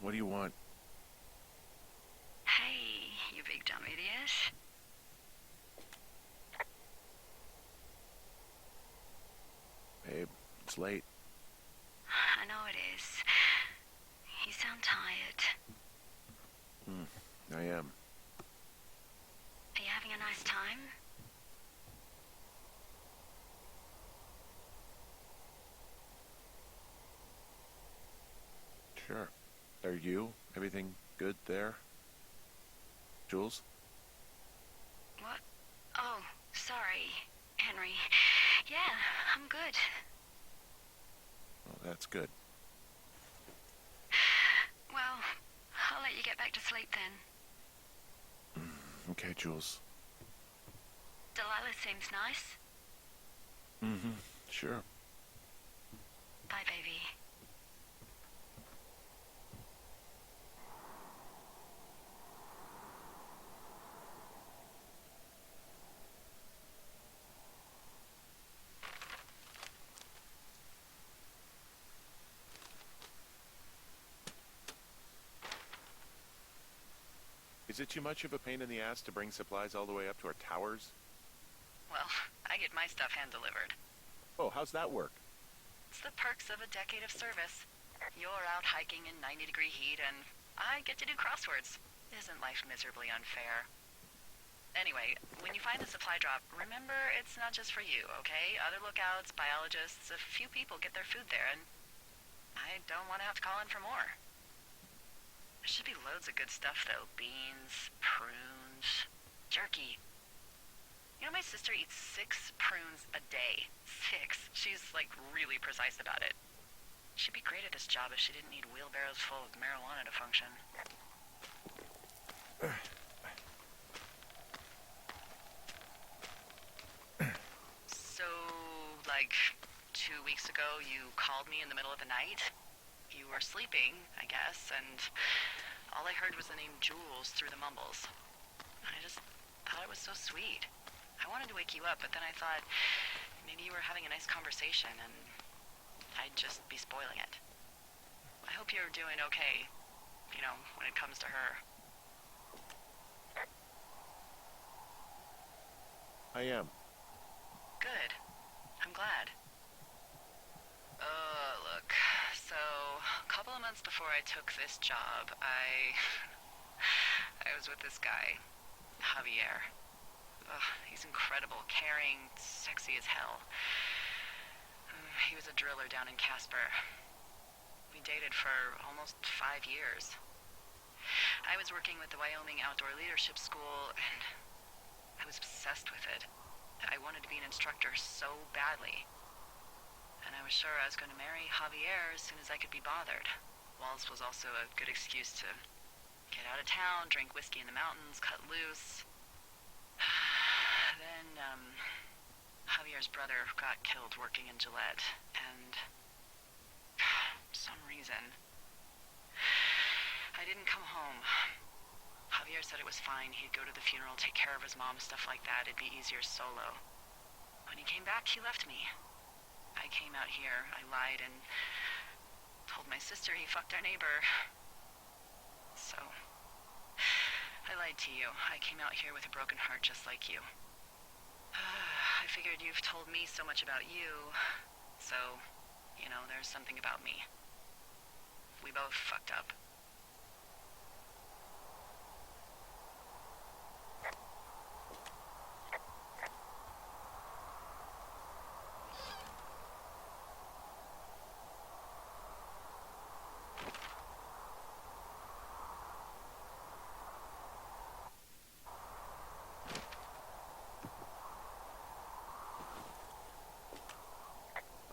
What do you want? Hey, you big dumb idiot. Babe, it's late. I know it is. You sound tired. I am. Are you having a nice time? Sure. Are you? Everything good there? Jules? What? Oh, sorry, Henry. Yeah, I'm good. Well, that's good. Well, I'll let you get back to sleep then. Okay, Jules. Delilah seems nice. Sure. Bye, baby. Is it too much of a pain in the ass to bring supplies all the way up to our towers? Well, I get my stuff hand-delivered. Oh, how's that work? It's the perks of a decade of service. You're out hiking in 90-degree heat, and I get to do crosswords. Isn't life miserably unfair? Anyway, when you find the supply drop, remember it's not just for you, okay? Other lookouts, biologists, a few people get their food there, and I don't want to have to call in for more. There should be loads of good stuff, though. Beans, prunes, jerky. You know, my sister eats 6 prunes a day. 6. She's, like, really precise about it. She'd be great at this job if she didn't need wheelbarrows full of marijuana to function. So, like, 2 weeks ago, you called me in the middle of the night? You were sleeping, I guess, and all I heard was the name Jules through the mumbles. I just thought it was so sweet. I wanted to wake you up, but then I thought maybe you were having a nice conversation and I'd just be spoiling it. I hope you're doing okay, you know, when it comes to her. I am. Good. I'm glad. Look, so a couple of months before I took this job, I was with this guy, Javier. He's incredible, caring, sexy as hell. He was a driller down in Casper. We dated for almost 5 years. I was working with the Wyoming Outdoor Leadership School, and I was obsessed with it. I wanted to be an instructor so badly. And I was sure I was going to marry Javier as soon as I could be bothered. Walls was also a good excuse to get out of town, drink whiskey in the mountains, cut loose. Then, Javier's brother got killed working in Gillette, and for some reason, I didn't come home. Javier said it was fine. He'd go to the funeral, take care of his mom, stuff like that. It'd be easier solo. When he came back, he left me. I came out here, I lied, and told my sister he fucked our neighbor. So, I lied to you. I came out here with a broken heart just like you. I figured you've told me so much about you, so, you know, there's something about me. We both fucked up.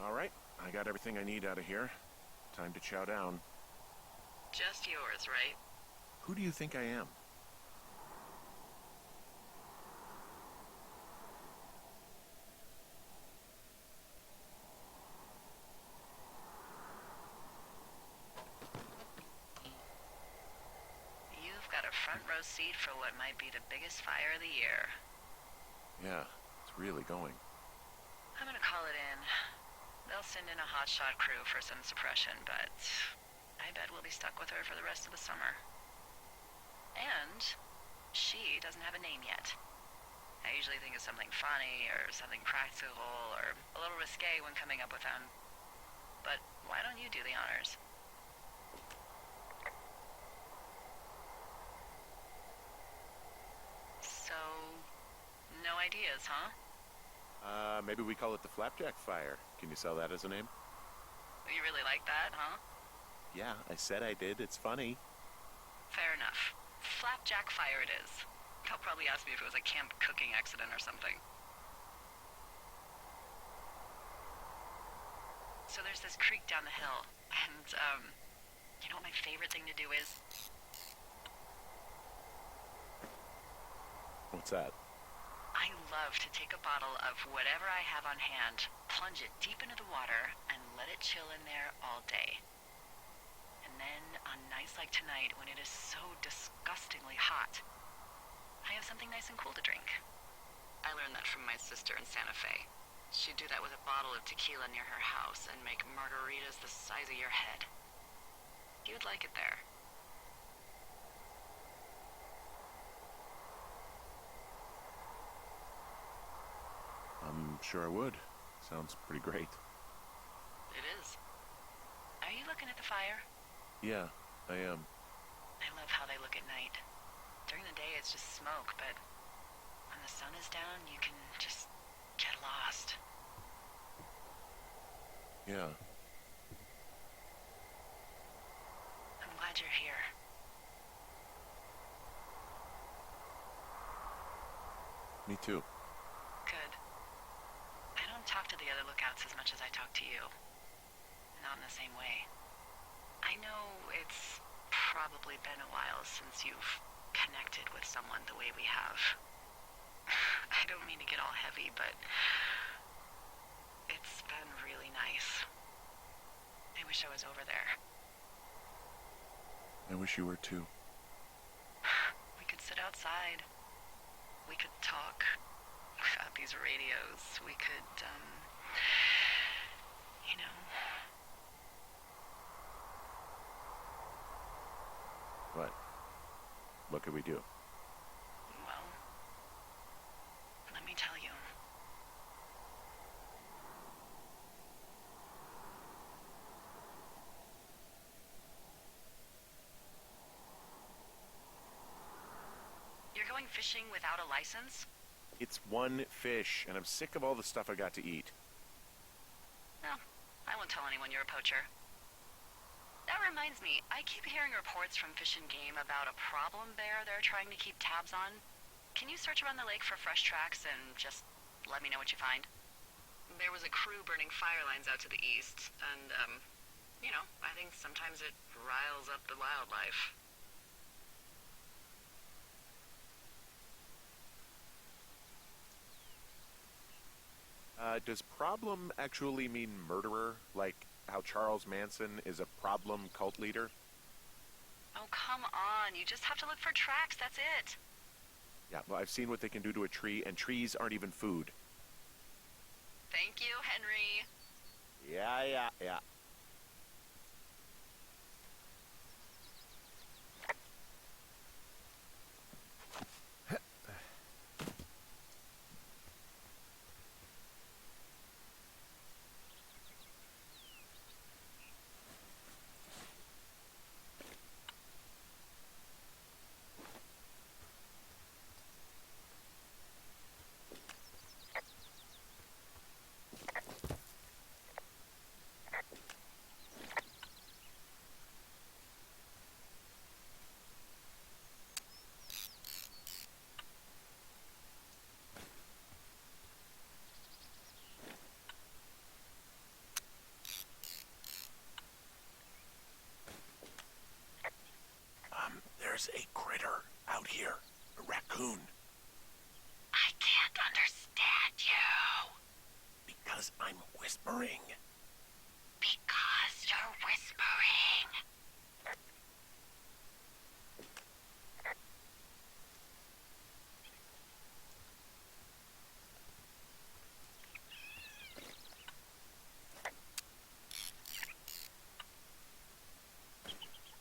All right, I got everything I need out of here. Time to chow down. Just yours, right? Who do you think I am? You've got a front row seat for what might be the biggest fire of the year. Yeah, it's really going. I'm gonna call it in. They'll send in a hotshot crew for some suppression, but I bet we'll be stuck with her for the rest of the summer. And she doesn't have a name yet. I usually think of something funny or something practical or a little risque when coming up with them. But why don't you do the honors? So, no ideas, huh? Maybe we call it the Flapjack Fire. Can you sell that as a name? You really like that, huh? Yeah, I said I did. It's funny. Fair enough. Flapjack Fire it is. They'll probably ask me if it was a camp cooking accident or something. So there's this creek down the hill, and, you know what my favorite thing to do is? What's that? I love to take a bottle of whatever I have on hand, plunge it deep into the water, and let it chill in there all day. And then, on nights like tonight, when it is so disgustingly hot, I have something nice and cool to drink. I learned that from my sister in Santa Fe. She'd do that with a bottle of tequila near her house and make margaritas the size of your head. You'd like it there. sure I would. Sounds pretty great. It is. Are you looking at the fire? Yeah, I am. I love how they look at night. During the day, it's just smoke, but when the sun is down, you can just get lost. Yeah. I'm glad you're here. Me too. Good. I don't talk to the other lookouts as much as I talk to you. Not in the same way. I know it's probably been a while since you've connected with someone the way we have. I don't mean to get all heavy, but it's been really nice. I wish I was over there. I wish you were too. We could sit outside. We could talk without these radios. We could, you know. What? What could we do? Well, let me tell you. You're going fishing without a license? It's one fish, and I'm sick of all the stuff I got to eat. No, I won't tell anyone you're a poacher. That reminds me, I keep hearing reports from Fish and Game about a problem bear they're trying to keep tabs on. Can you search around the lake for fresh tracks and just let me know what you find? There was a crew burning fire lines out to the east, and, you know, I think sometimes it riles up the wildlife. Does problem actually mean murderer? Like how Charles Manson is a problem cult leader? Oh, come on. You just have to look for tracks, that's it. Yeah, well, I've seen what they can do to a tree, and trees aren't even food. Thank you, Henry. Yeah. There's a critter out here. A raccoon. I can't understand you. Because I'm whispering. Because you're whispering.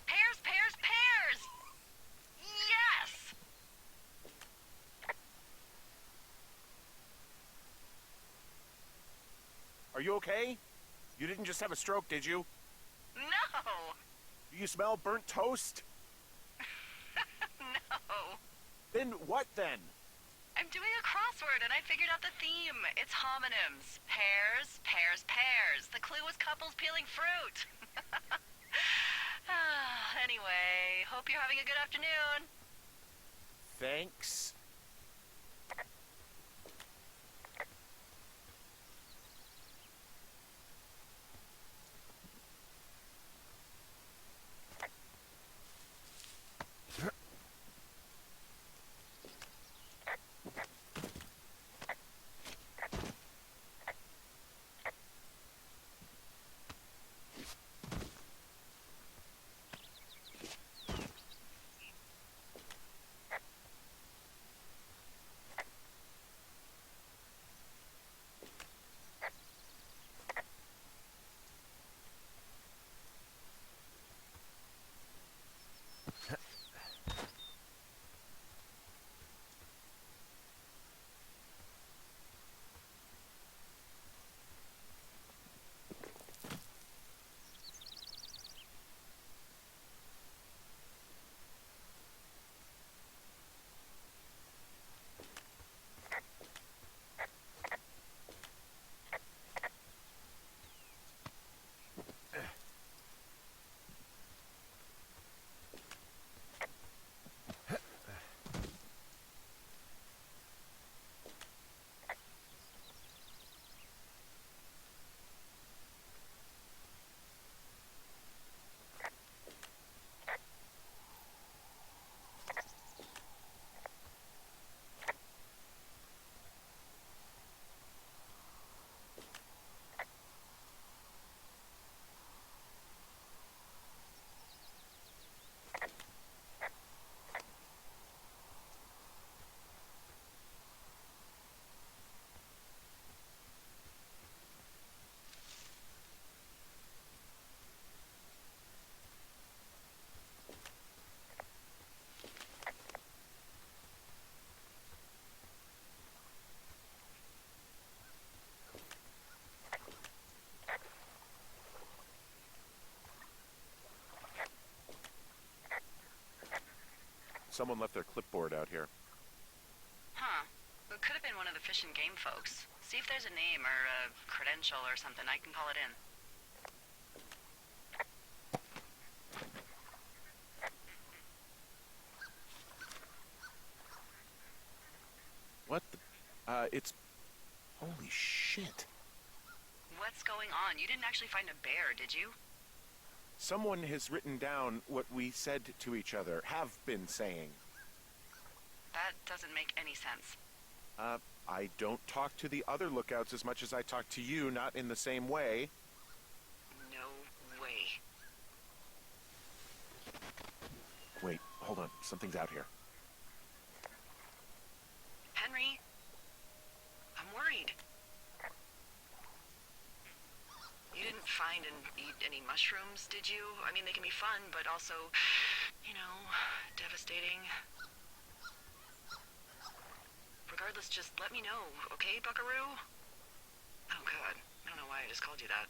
Pears, pears, pears! Yes! Are you okay? You didn't just have a stroke, did you? No! Do you smell burnt toast? No. Then what then? I'm doing a crossword and I figured out the theme. It's homonyms. Pears, pears, pears. The clue was couples peeling fruit. Anyway, hope you're having a good afternoon. Thanks. Someone left their clipboard out here. Huh. It could have been one of the Fish and Game folks. See if there's a name or a credential or something. I can call it in. What the? It's... Holy shit. What's going on? You didn't actually find a bear, did you? Someone has written down what we said to each other, have been saying. That doesn't make any sense. I don't talk to the other lookouts as much as I talk to you, not in the same way. No way. Wait, hold on. Something's out here. Henry? I'm worried. You didn't find and eat any mushrooms, did you? I mean, they can be fun, but also, you know, devastating. Regardless, just let me know, okay, Buckaroo? Oh, God. I don't know why I just called you that.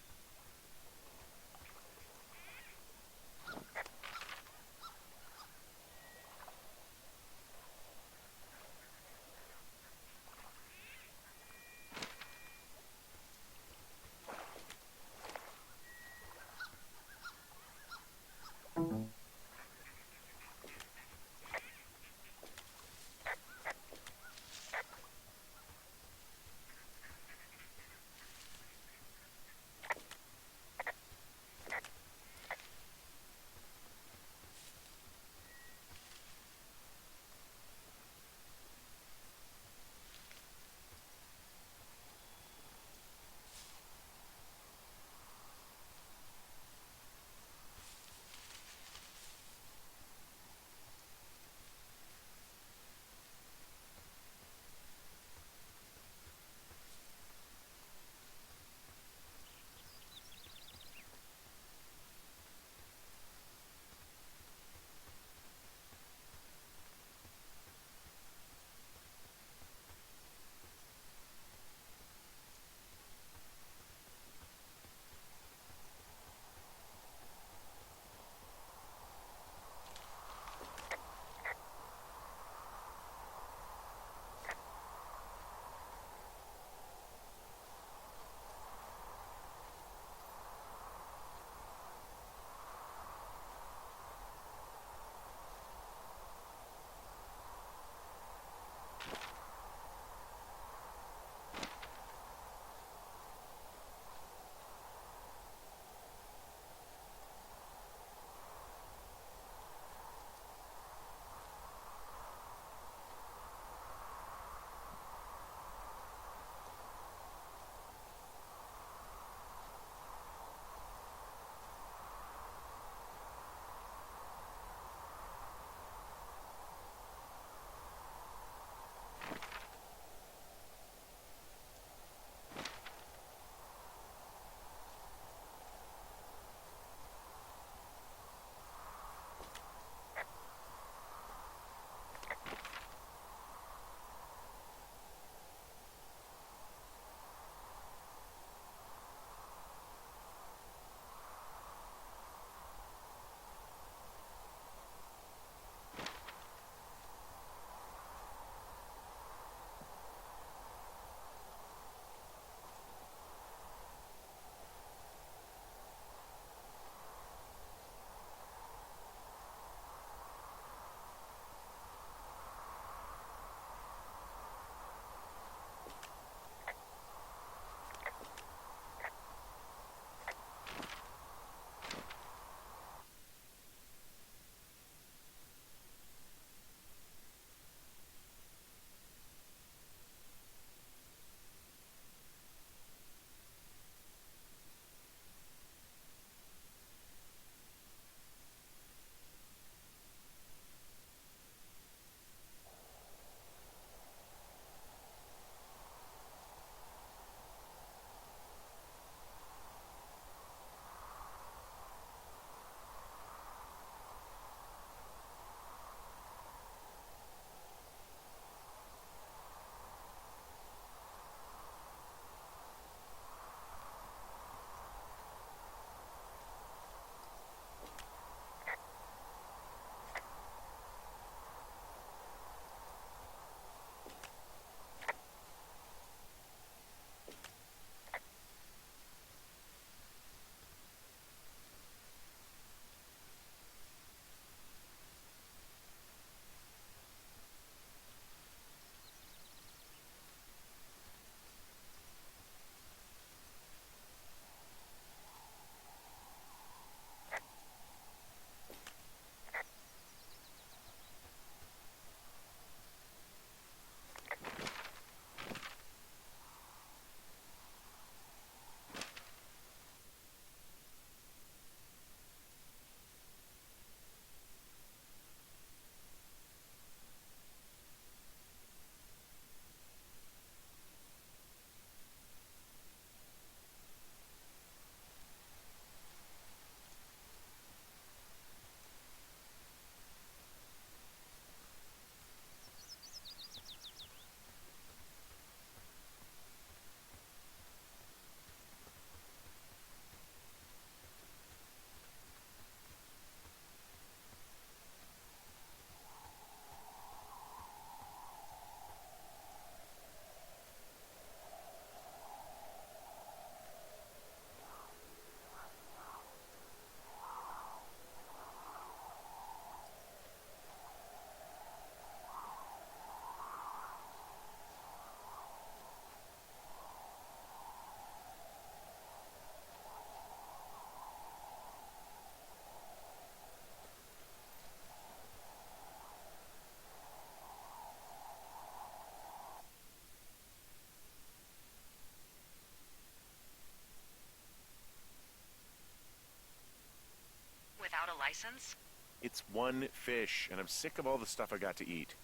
without a license? It's one fish, and I'm sick of all the stuff I got to eat.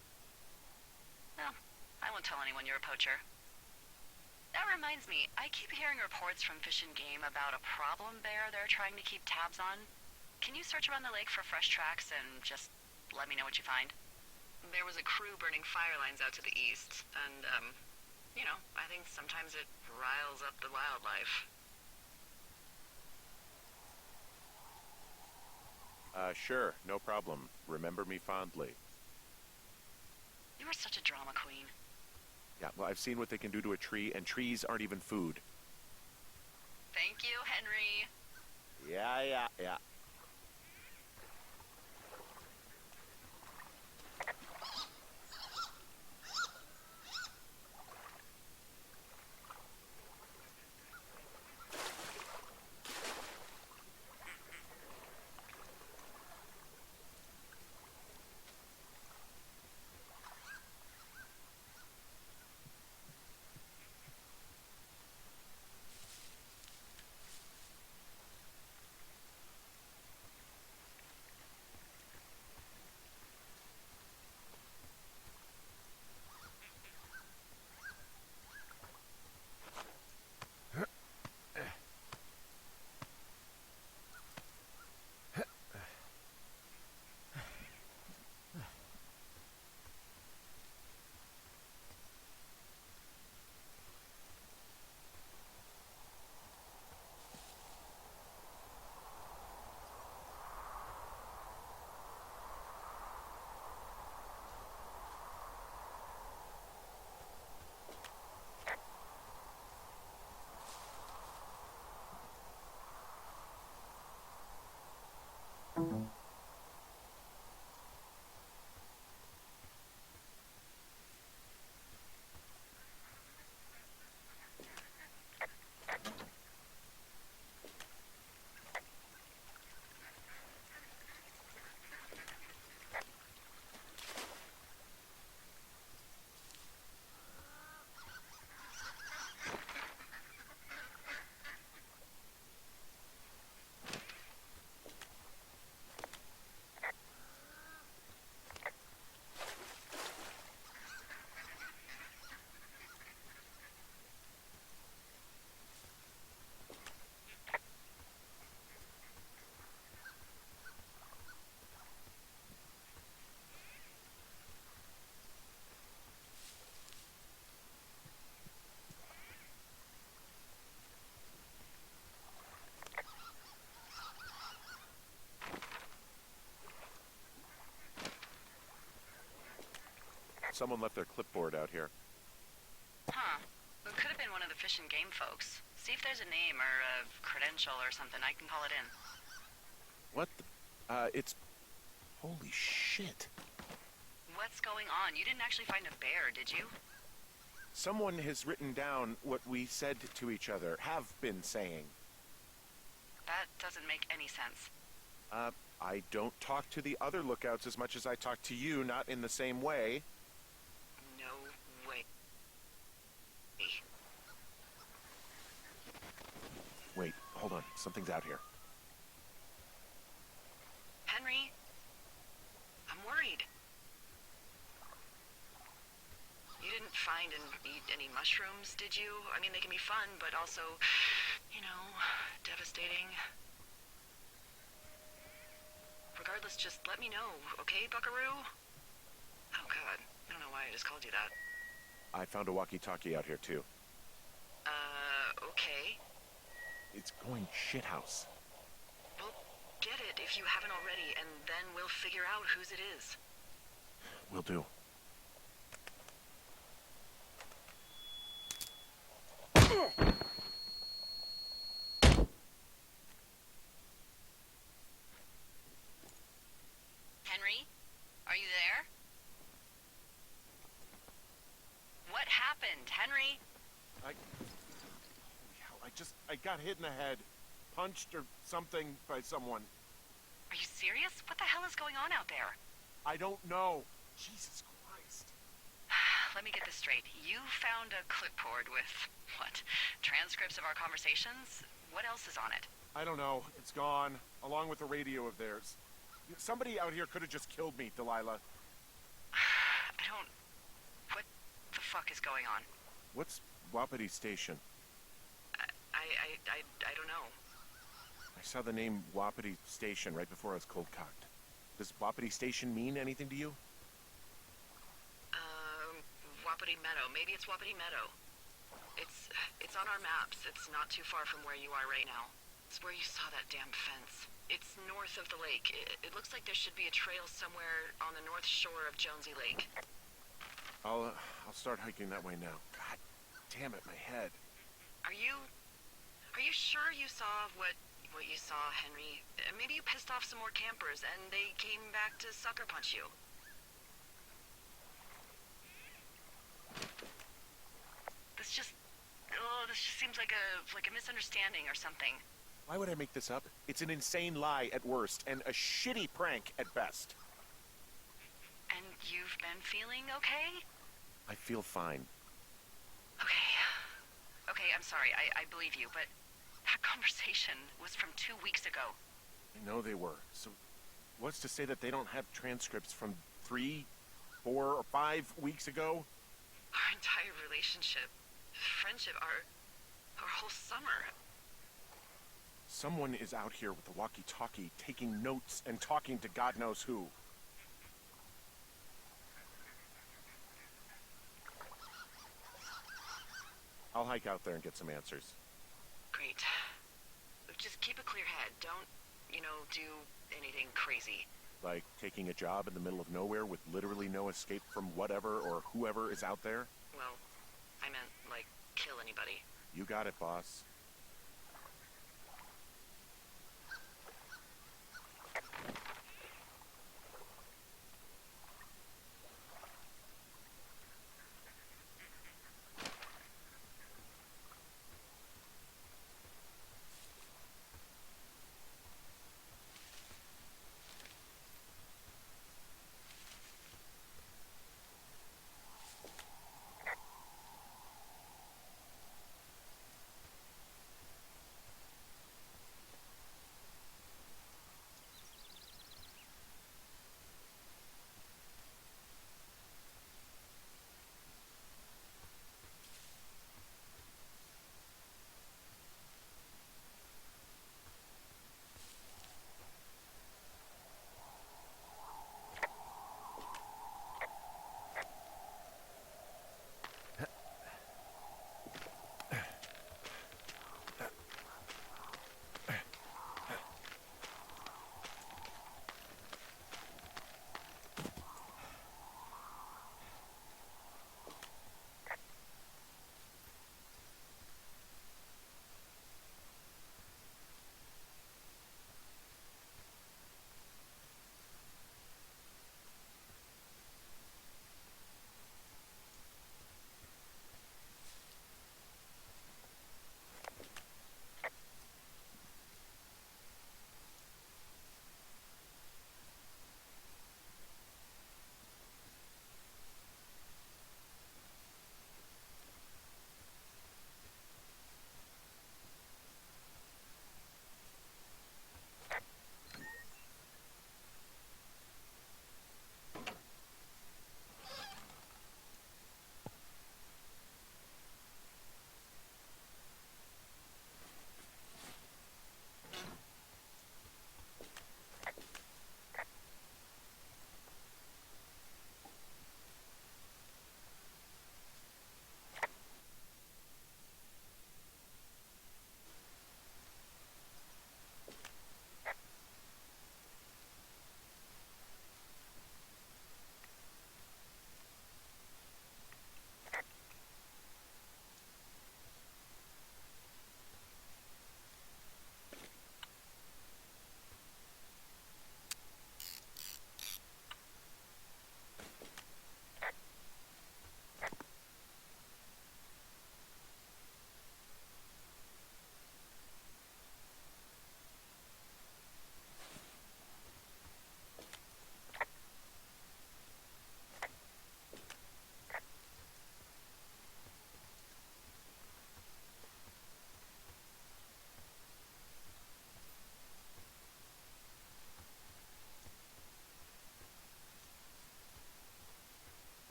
Well, I won't tell anyone you're a poacher. That reminds me, I keep hearing reports from Fish and Game about a problem bear they're trying to keep tabs on. Can you search around the lake for fresh tracks and just let me know what you find? There was a crew burning fire lines out to the east, and, I think sometimes it riles up the wildlife. Sure, no problem. Remember me fondly. You are such a drama queen. Yeah, well, I've seen what they can do to a tree, and trees aren't even food. Thank you, Henry. Yeah. Someone left their clipboard out here. Huh. It could have been one of the Fish and Game folks. See if there's a name or a credential or something. I can call it in. What the... it's... Holy shit. What's going on? You didn't actually find a bear, did you? Someone has written down what we said to each other, have been saying. That doesn't make any sense. I don't talk to the other lookouts as much as I talk to you, not in the same way. No way. Wait, hold on. Something's out here. Henry? I'm worried. You didn't find and eat any mushrooms, did you? I mean, they can be fun, but also, devastating. Regardless, just let me know, okay, buckaroo? Oh, God. I don't know why I just called you that. I found a walkie-talkie out here, too. Okay. It's going shithouse. Well, get it if you haven't already, and then we'll figure out whose it is. Will do. Henry? Are you there? What happened, Henry? I got hit in the head. Punched or something by someone. Are you serious? What the hell is going on out there? I don't know. Jesus Christ. Let me get this straight. You found a clipboard with, what, transcripts of our conversations? What else is on it? I don't know. It's gone, along with the radio of theirs. Somebody out here could have just killed me, Delilah. I don't... What the fuck is going on? What's Wapiti Station? I don't know. I saw the name Wapiti Station right before I was cold cocked. Does Wapiti Station mean anything to you? Wapiti Meadow. Maybe it's Wapiti Meadow. It's on our maps. It's not too far from where you are right now. It's where you saw that damn fence. It's north of the lake. It looks like there should be a trail somewhere on the north shore of Jonesy Lake. I'll start hiking that way now. God damn it, my head. Are you sure you saw what you saw, Henry? Maybe you pissed off some more campers and they came back to sucker punch you. This just seems like a misunderstanding or something. Why would I make this up? It's an insane lie at worst, and a shitty prank at best. And you've been feeling okay? I feel fine. Okay, I'm sorry, I believe you, but that conversation was from 2 weeks ago. I know they were. So, what's to say that they don't have transcripts from 3, 4, or 5 weeks ago? Our entire relationship, friendship, our whole summer. Someone is out here with a walkie-talkie, taking notes and talking to God knows who. I'll hike out there and get some answers. Great. Just keep a clear head. Don't, do anything crazy. Like taking a job in the middle of nowhere with literally no escape from whatever or whoever is out there? Well, I meant, kill anybody. You got it, boss.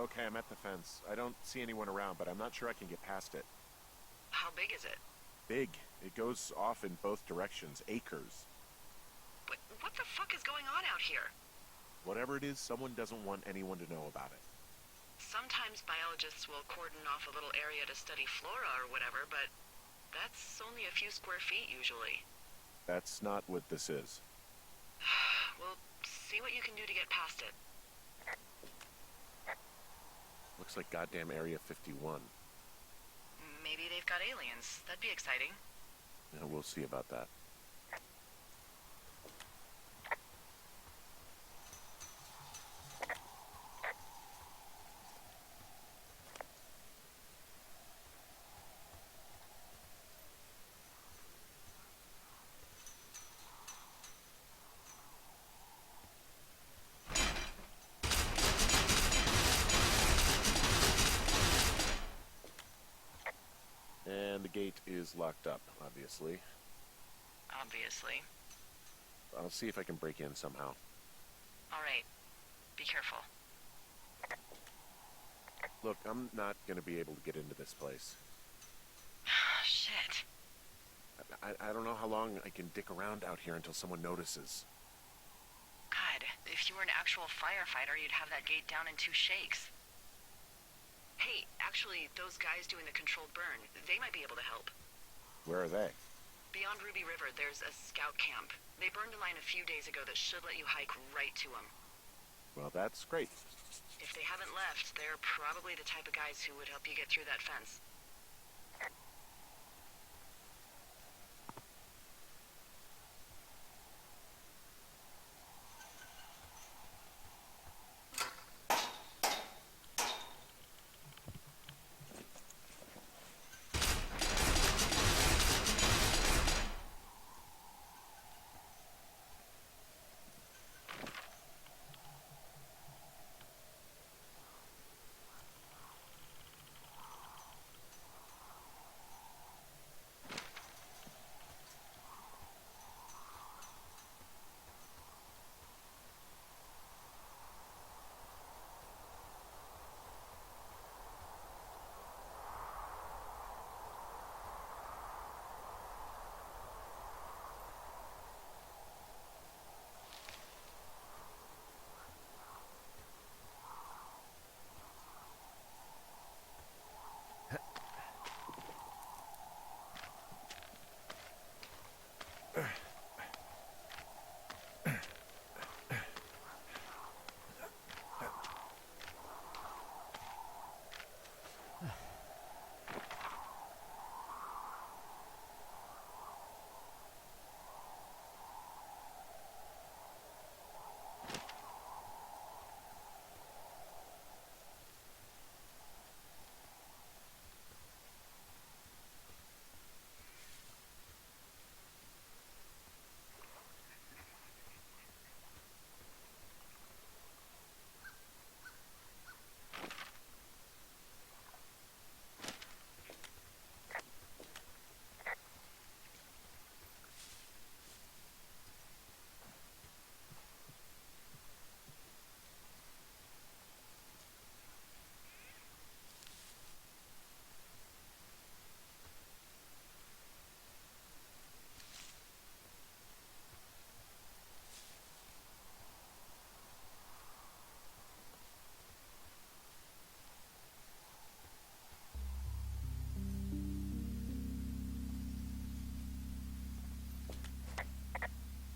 Okay, I'm at the fence. I don't see anyone around, but I'm not sure I can get past it. How big is it? Big. It goes off in both directions. Acres. What the fuck is going on out here? Whatever it is, someone doesn't want anyone to know about it. Sometimes biologists will cordon off a little area to study flora or whatever, but that's only a few square feet usually. That's not what this is. Well, see what you can do to get past it. Looks like goddamn Area 51. Maybe they've got aliens. That'd be exciting. Yeah, we'll see about that. And the gate is locked up, obviously. Obviously. I'll see if I can break in somehow. All right. Be careful. Look, I'm not going to be able to get into this place. Shit. I don't know how long I can dick around out here until someone notices. God, if you were an actual firefighter, you'd have that gate down in 2 shakes. Hey, actually, those guys doing the controlled burn, they might be able to help. Where are they? Beyond Ruby River, there's a scout camp. They burned a line a few days ago that should let you hike right to them. Well, that's great. If they haven't left, they're probably the type of guys who would help you get through that fence.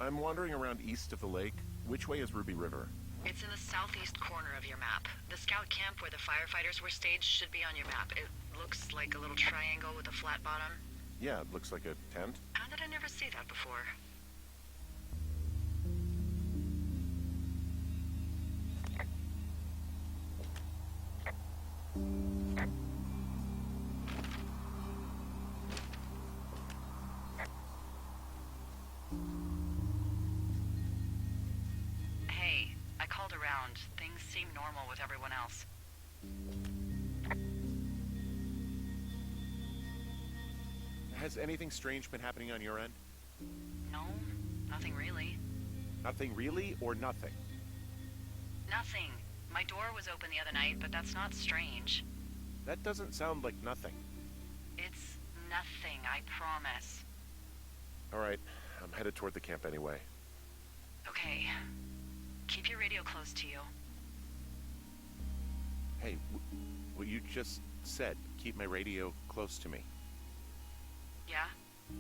I'm wandering around east of the lake. Which way is Ruby River? It's in the southeast corner of your map. The scout camp where the firefighters were staged should be on your map. It looks like a little triangle with a flat bottom. Yeah, it looks like a tent. How did I never see that before? Hey, I called around. Things seem normal with everyone else. Has anything strange been happening on your end? No, nothing really. Nothing really, or nothing? Nothing. My door was open the other night, but that's not strange. That doesn't sound like nothing. It's nothing, I promise. All right, I'm headed toward the camp anyway. Okay. Keep your radio close to you. Hey, what you just said, keep my radio close to me. Yeah?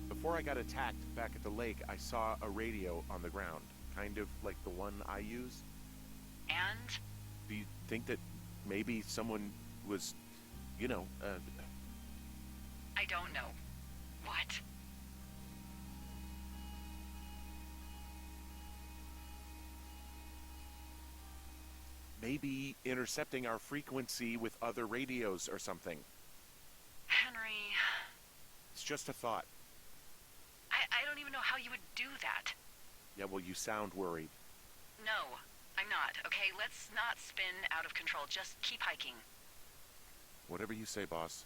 Before I got attacked back at the lake, I saw a radio on the ground, kind of like the one I use. And? Do you think that maybe someone was, I don't know. What? maybe intercepting our frequency with other radios or something? Henry... It's just a thought. I don't even know how you would do that. Yeah, well, you sound worried. No, I'm not, okay? Let's not spin out of control. Just keep hiking. Whatever you say, boss.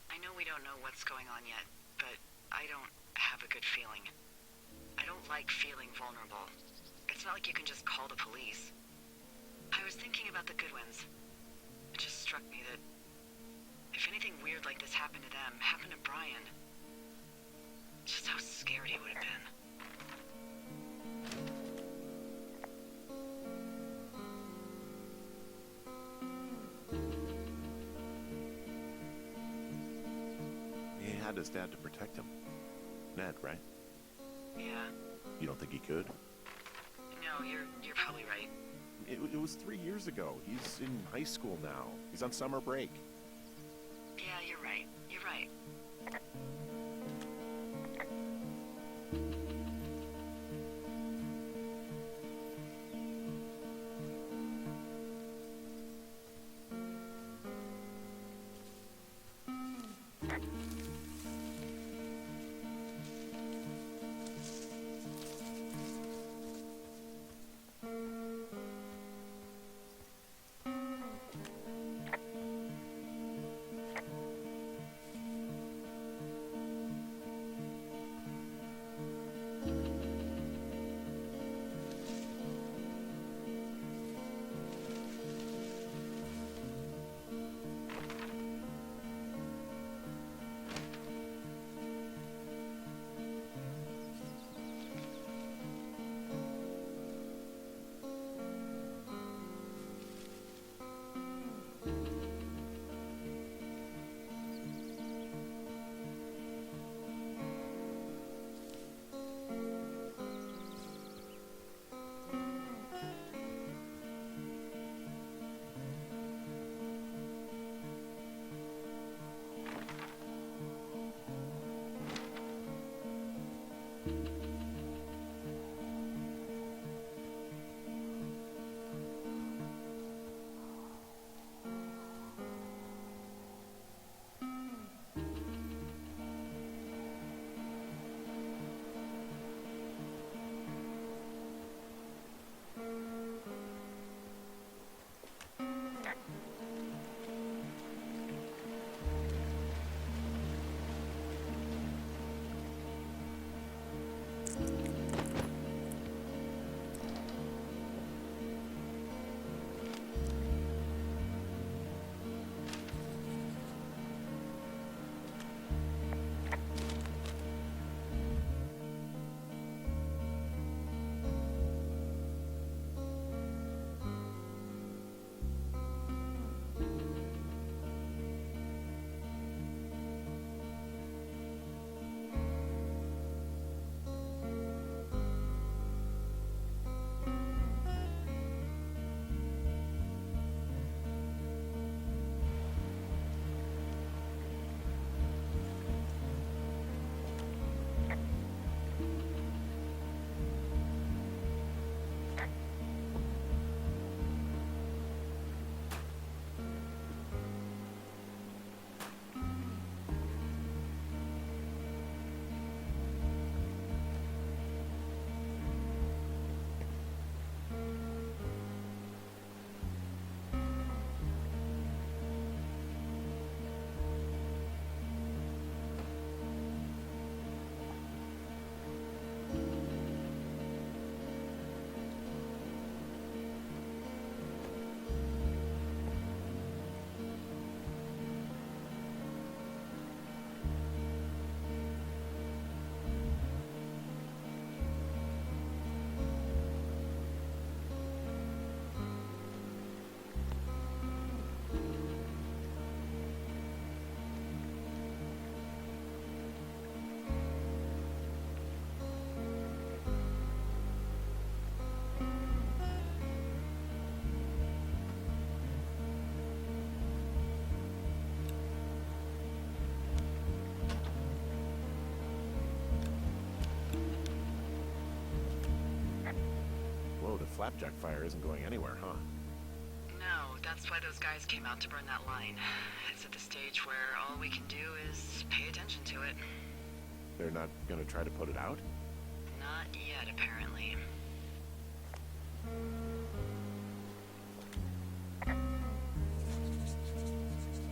I know we don't know what's going on yet, but I don't have a good feeling. I don't like feeling vulnerable. It's not like you can just call the police. I was thinking about the Goodwins. It just struck me that if anything weird like this happened to them, happened to Brian, just how scared he would have been. He had his dad to protect him. Ned, right? Yeah. You don't think he could? No, you're probably right. It was 3 years ago. He's in high school now. He's on summer break. Yeah, you're right. You're right. flapjack fire isn't going anywhere, huh? No, that's why those guys came out to burn that line. It's at the stage where all we can do is pay attention to it. They're not gonna try to put it out? Not yet, apparently.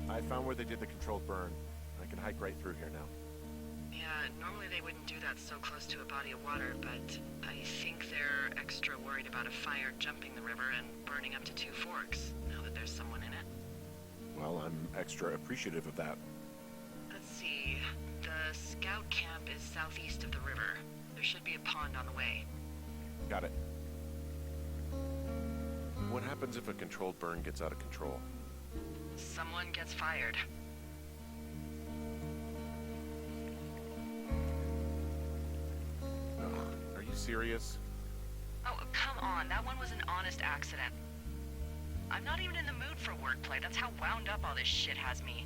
I found where they did the controlled burn. I can hike right through here now. Yeah, normally they wouldn't do that so close to a body of water, but I think they're extra worried about a fire jumping the river and burning up to 2 forks, now that there's someone in it. Well, I'm extra appreciative of that. Let's see. The scout camp is southeast of the river. There should be a pond on the way. Got it. What happens if a controlled burn gets out of control? Someone gets fired. Are you serious? Oh, come on. That one was an honest accident. I'm not even in the mood for wordplay. That's how wound up all this shit has me.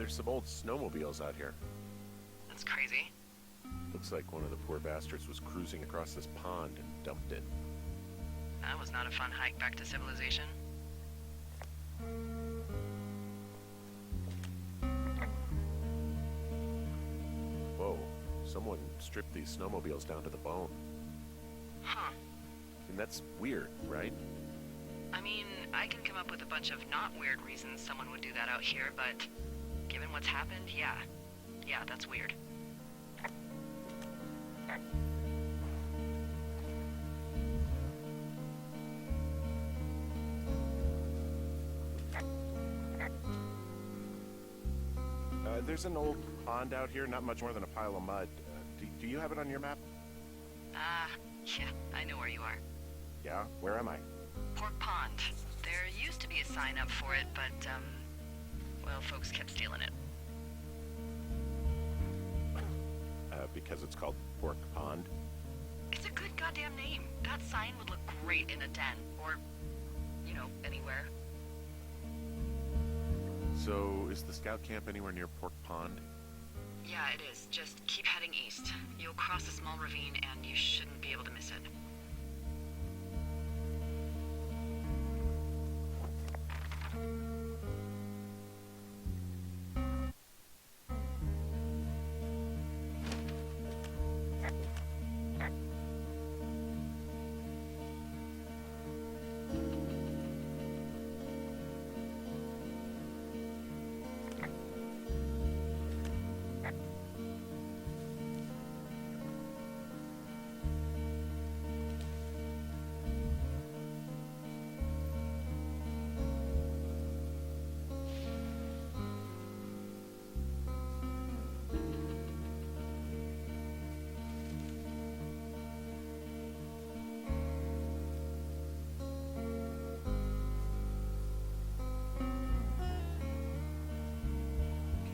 there's some old snowmobiles out here. That's crazy. Looks like one of the poor bastards was cruising across this pond and dumped it. That was not a fun hike back to civilization. Whoa, someone stripped these snowmobiles down to the bone. Huh. And that's weird, right? I mean, I can come up with a bunch of not weird reasons someone would do that out here, but given what's happened, yeah. Yeah, that's weird. There's an old pond out here, not much more than a pile of mud. Do you have it on your map? Yeah, I know where you are. Yeah? Where am I? Pork Pond. There used to be a sign up for it, but, well, folks kept stealing it. Because it's called Pork Pond. It's a good goddamn name. That sign would look great in a den, or, you know, anywhere. So, is the scout camp anywhere near Pork Pond? Yeah, it is. Just keep heading east. You'll cross a small ravine, and you shouldn't be able to miss it.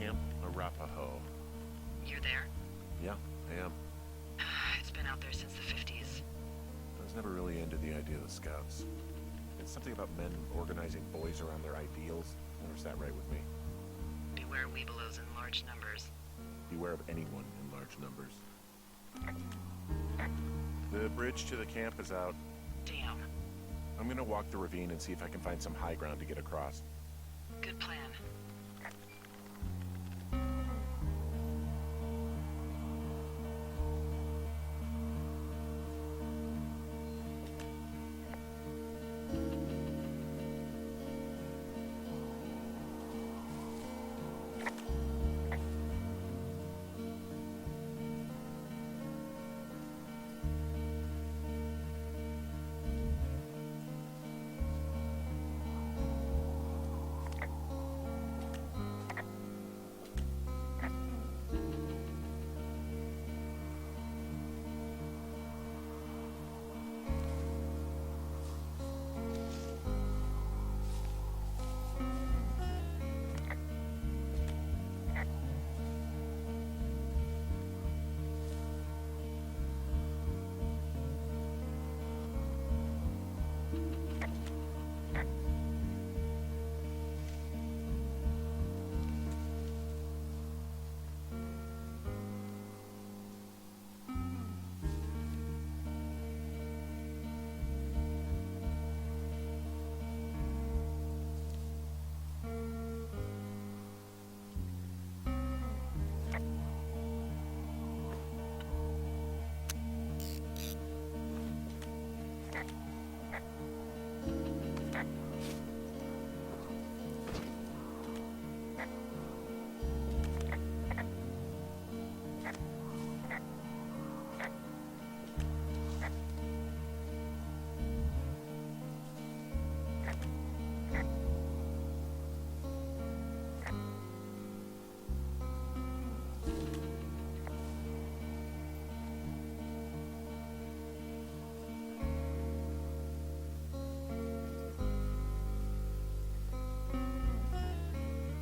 Camp Arapaho. You're there? Yeah, I am. It's been out there since the 50s. I was never really into the idea of the scouts. It's something about men organizing boys around their ideals. Never sat right with me. Beware weebelows in large numbers. Beware of anyone in large numbers. The bridge to the camp is out. Damn. I'm gonna walk the ravine and see if I can find some high ground to get across. Good plan.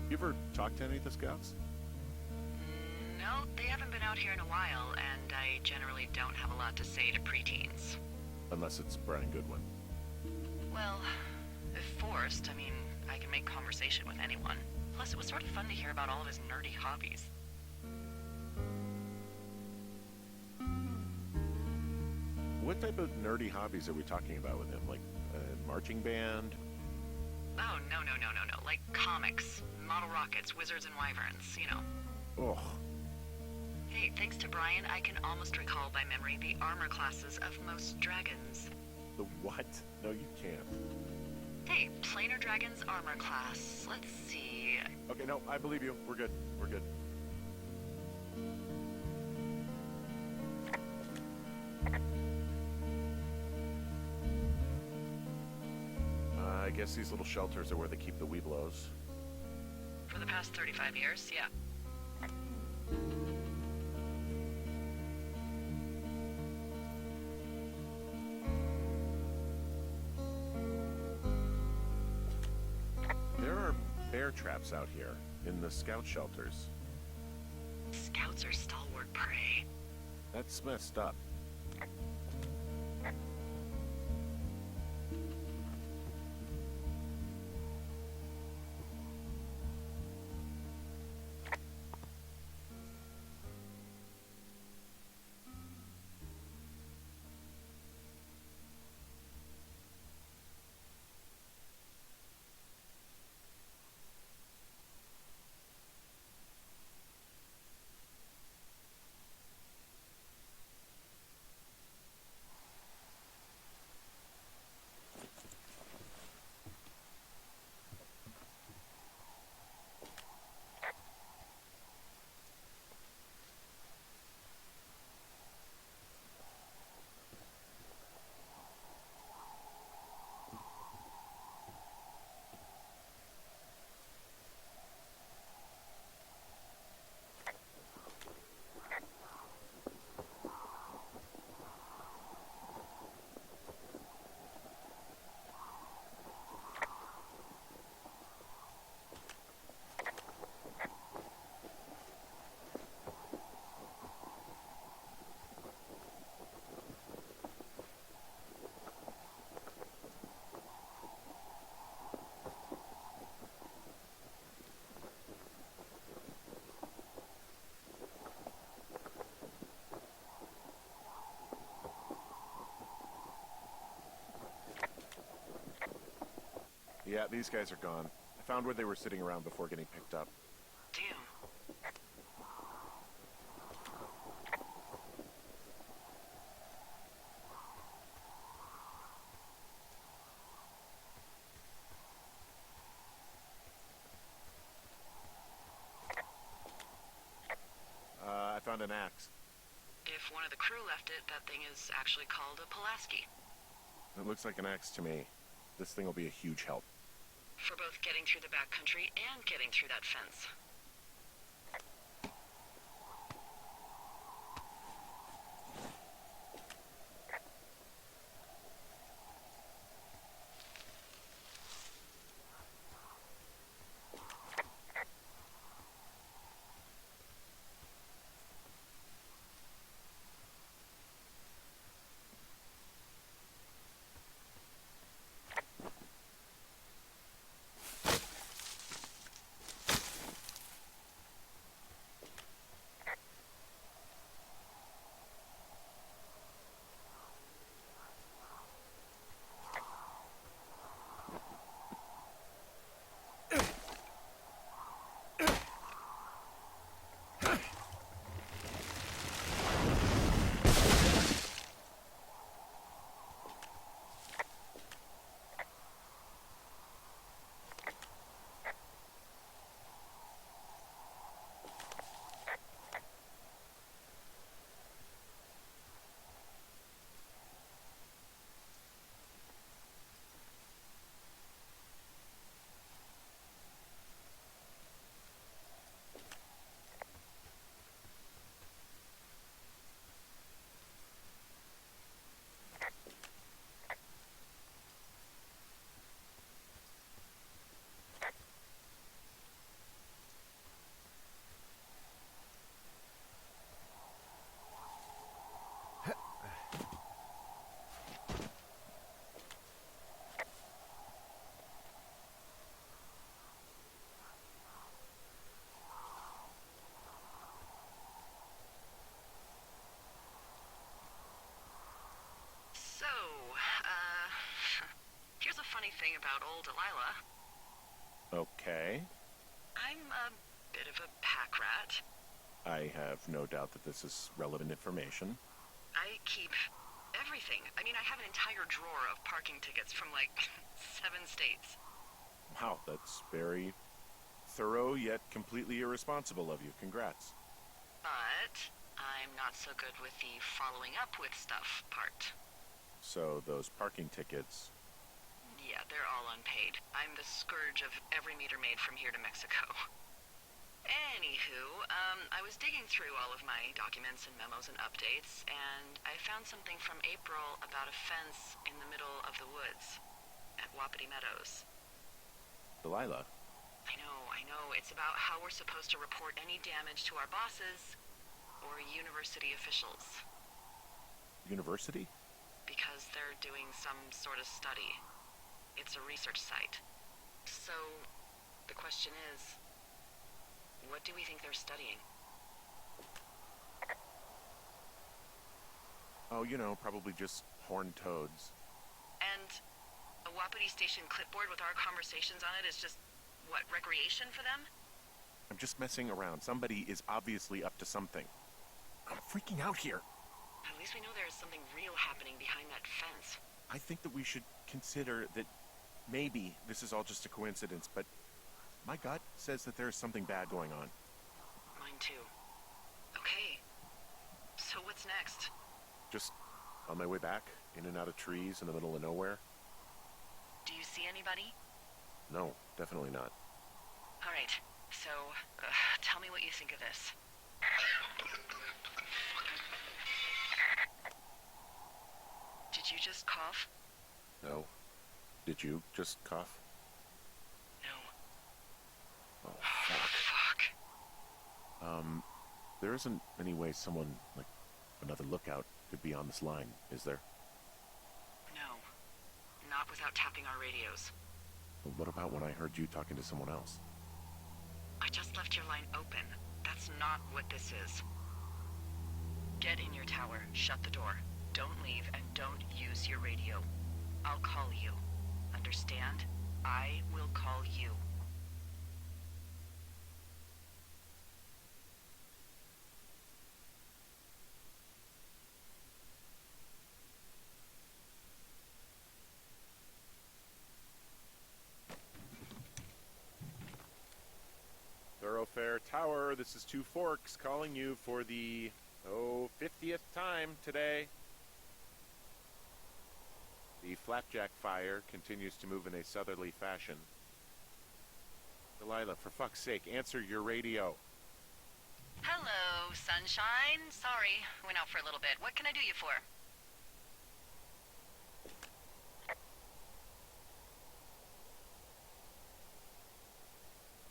You ever talk to any of the scouts? No, they haven't been out here in a while, and I generally don't have a lot to say to preteens. Unless it's Brian Goodwin. Well, if forced, I mean, I can make conversation with anyone. Plus, it was sort of fun to hear about all of his nerdy hobbies. What type of nerdy hobbies are we talking about with him? Like a marching band? Oh, no. Like comics, model rockets, wizards and wyverns, you know. Ugh. Hey, thanks to Brian, I can almost recall by memory the armor classes of most dragons. The what? No, you can't. Hey, planar dragon's armor class. Let's see. Okay, no, I believe you. We're good. We're good. I guess these little shelters are where they keep the Weeblos. For the past 35 years, yeah. There are bear traps out here in the scout shelters. Scouts are stalwart prey. That's messed up. Yeah, these guys are gone. I found where they were sitting around before getting picked up. Damn. I found an axe. If one of the crew left it, that thing is actually called a Pulaski. It looks like an axe to me. This thing will be a huge help. For both getting through the backcountry and getting through that fence. Here's a funny thing about old Delilah. Okay. I'm a bit of a pack rat. I have no doubt that this is relevant information. I keep everything. I mean, I have an entire drawer of parking tickets from like 7 states. Wow, that's very thorough yet completely irresponsible of you. Congrats. But I'm not so good with the following up with stuff part. So those parking tickets... Yeah, they're all unpaid. I'm the scourge of every meter maid from here to Mexico. Anywho, I was digging through all of my documents and memos and updates, and I found something from April about a fence in the middle of the woods at Wapiti Meadows. Delilah. I know. It's about how we're supposed to report any damage to our bosses or university officials. University? Because they're doing some sort of study. It's a research site. So, the question is, what do we think they're studying? Oh, you know, probably just horned toads. And a Wapiti Station clipboard with our conversations on it is just, what, recreation for them? I'm just messing around. Somebody is obviously up to something. I'm freaking out here. At least we know there is something real happening behind that fence. I think that we should consider that maybe this is all just a coincidence, but my gut says that there is something bad going on. Mine too. Okay. So what's next? Just on my way back, in and out of trees in the middle of nowhere. Do you see anybody? No, definitely not. All right. So, tell me what you think of this. Did you just cough? No. Did you just cough? No. Oh, fuck. Fuck. There isn't any way someone, like, another lookout could be on this line, is there? No. Not without tapping our radios. But what about when I heard you talking to someone else? I just left your line open. That's not what this is. Get in your tower, shut the door. Don't leave, and don't use your radio. I'll call you. Understand? I will call you. Thoroughfare Tower, this is Two Forks calling you for the, 50th time today. The flapjack fire continues to move in a southerly fashion. Delilah, for fuck's sake, answer your radio. Hello, sunshine. Sorry, went out for a little bit. What can I do you for?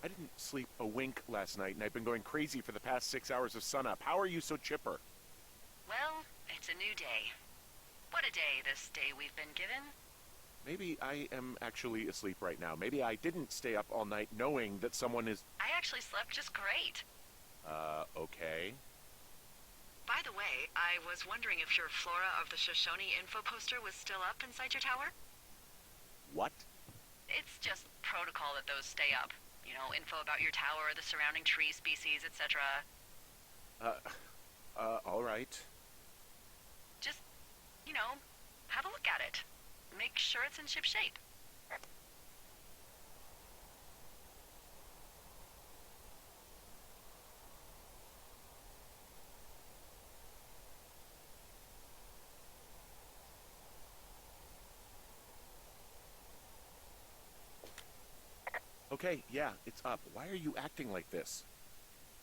I didn't sleep a wink last night, and I've been going crazy for the past 6 hours of sunup. How are you so chipper? Well, it's a new day. What a day, this day we've been given. Maybe I am actually asleep right now. Maybe I didn't stay up all night knowing that someone is... I actually slept just great. Okay. By the way, I was wondering if your Flora of the Shoshone info poster was still up inside your tower? What? It's just protocol that those stay up. You know, info about your tower, the surrounding tree species, etc. All right. Just, you know, have a look at it. Make sure it's in ship shape. Okay, yeah, it's up. Why are you acting like this?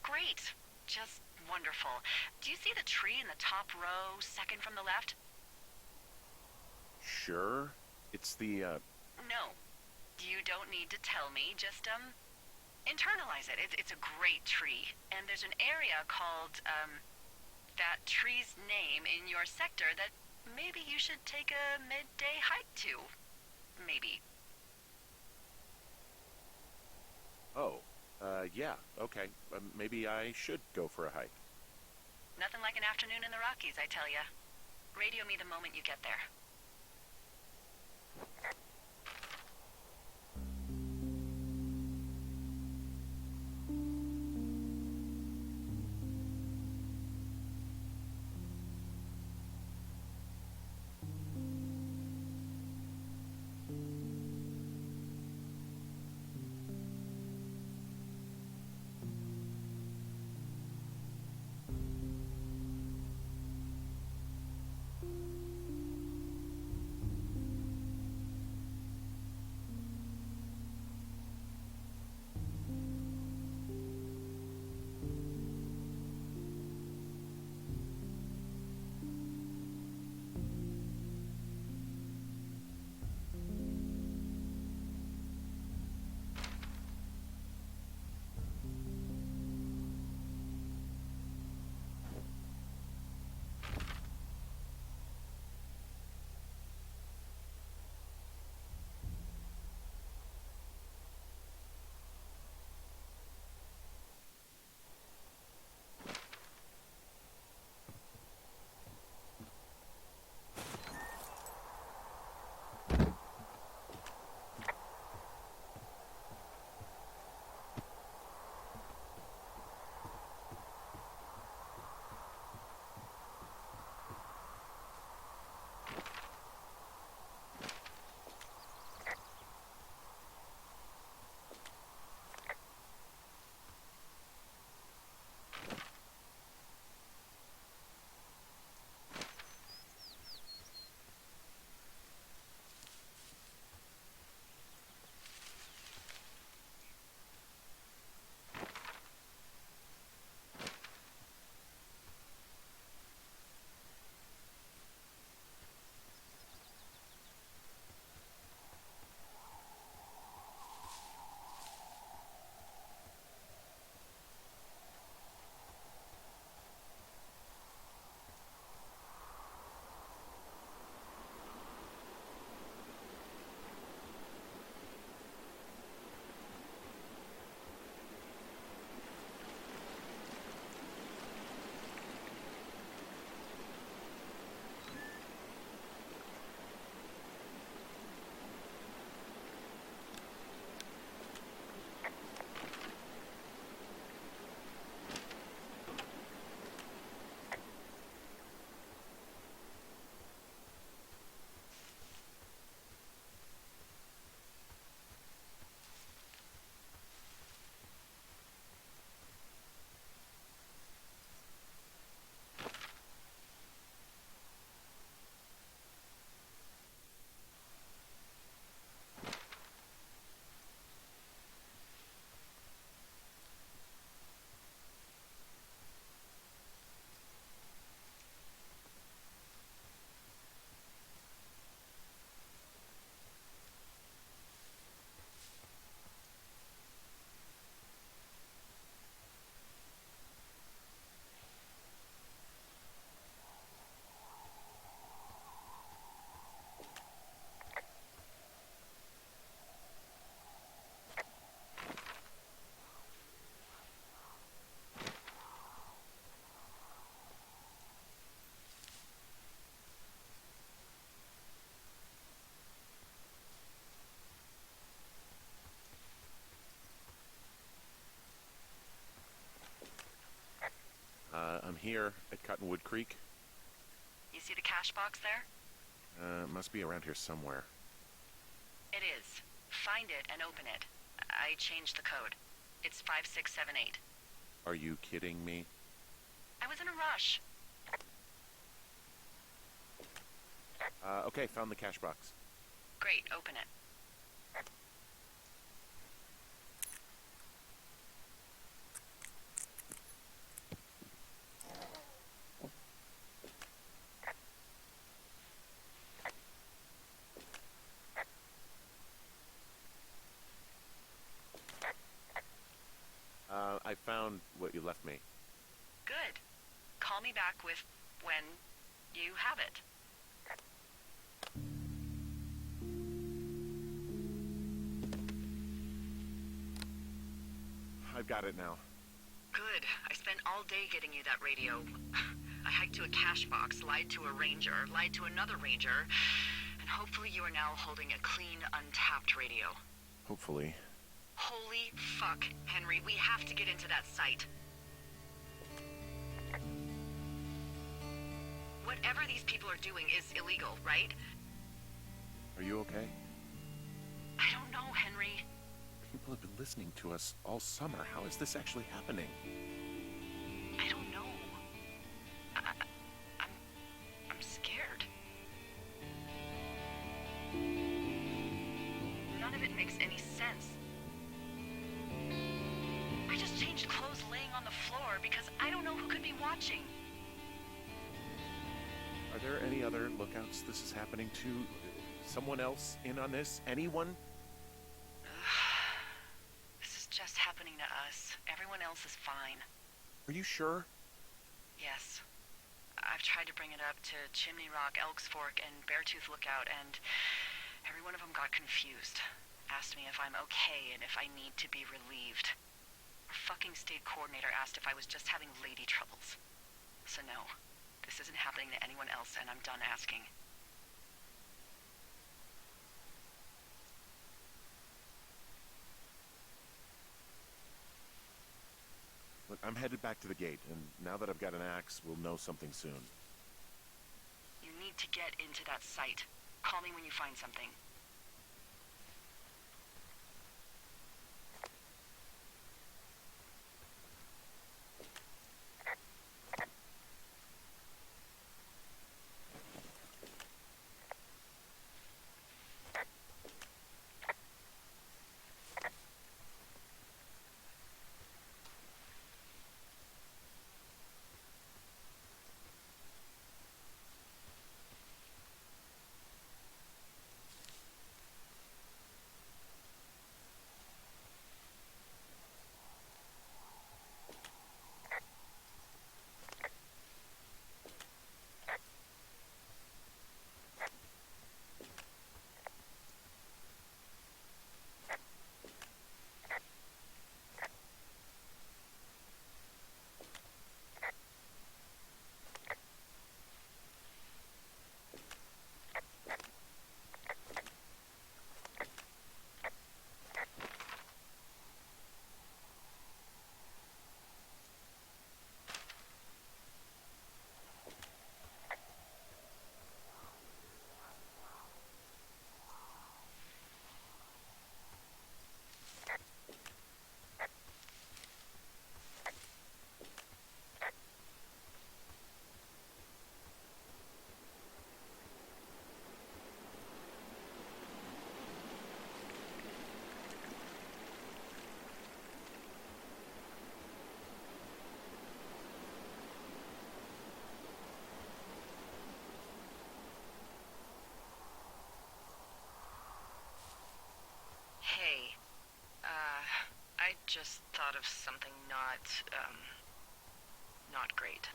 Great. Just wonderful. Do you see the tree in the top row, second from the left? Sure. It's the, No. You don't need to tell me. Just, internalize it. It's a great tree. And there's an area called, that tree's name in your sector that maybe you should take a midday hike to. Maybe. Oh, yeah, okay. Maybe I should go for a hike. Nothing like an afternoon in the Rockies, I tell ya. Radio me the moment you get there. here at Cottonwood Creek. You see the cash box there? It must be around here somewhere. It is. Find it and open it. I changed the code. It's 5678. Are you kidding me? I was in a rush. Okay, found the cash box. Great, open it. I found what you left me. Good. Call me back with when you have it. I've got it now. Good. I spent all day getting you that radio. I hiked to a cash box, lied to a ranger, lied to another ranger, and hopefully you are now holding a clean, untapped radio. Hopefully. Holy fuck, Henry, we have to get into that site. Whatever these people are doing is illegal, right? Are you okay? I don't know, Henry. People have been listening to us all summer. How is this actually happening? I don't know. I'm scared. None of it makes any sense. I just changed clothes laying on the floor because I don't know who could be watching. Are there any other lookouts this is happening to? Someone else in on this? Anyone? This is just happening to us. Everyone else is fine. Are you sure? Yes. I've tried to bring it up to Chimney Rock, Elks Fork, and Beartooth Lookout, and every one of them got confused. Asked me if I'm okay and if I need to be relieved. Our fucking state coordinator asked if I was just having lady troubles. So no, this isn't happening to anyone else, and I'm done asking. Look, I'm headed back to the gate, and now that I've got an axe, we'll know something soon. You need to get into that site. Call me when you find something. Hey, I just thought of something not great.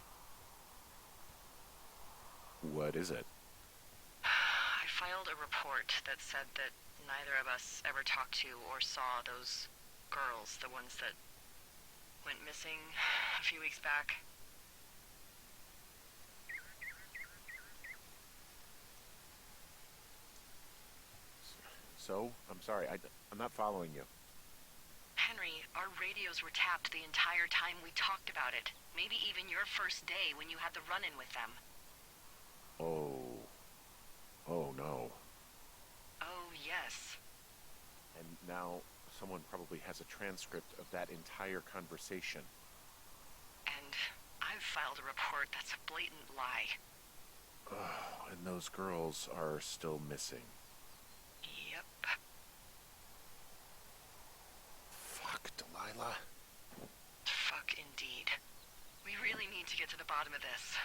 What is it? I filed a report that said that neither of us ever talked to or saw those girls, the ones that went missing a few weeks back. So? I'm sorry, I'm not following you. Henry, Our radios were tapped the entire time we talked about it. Maybe even your first day when you had the run-in with them. Oh. Oh, no. Oh, yes. And now someone probably has a transcript of that entire conversation. And I've filed a report that's a blatant lie. Oh, and those girls are still missing. Yep. Fuck, Delilah. Fuck indeed. We really need to get to the bottom of this.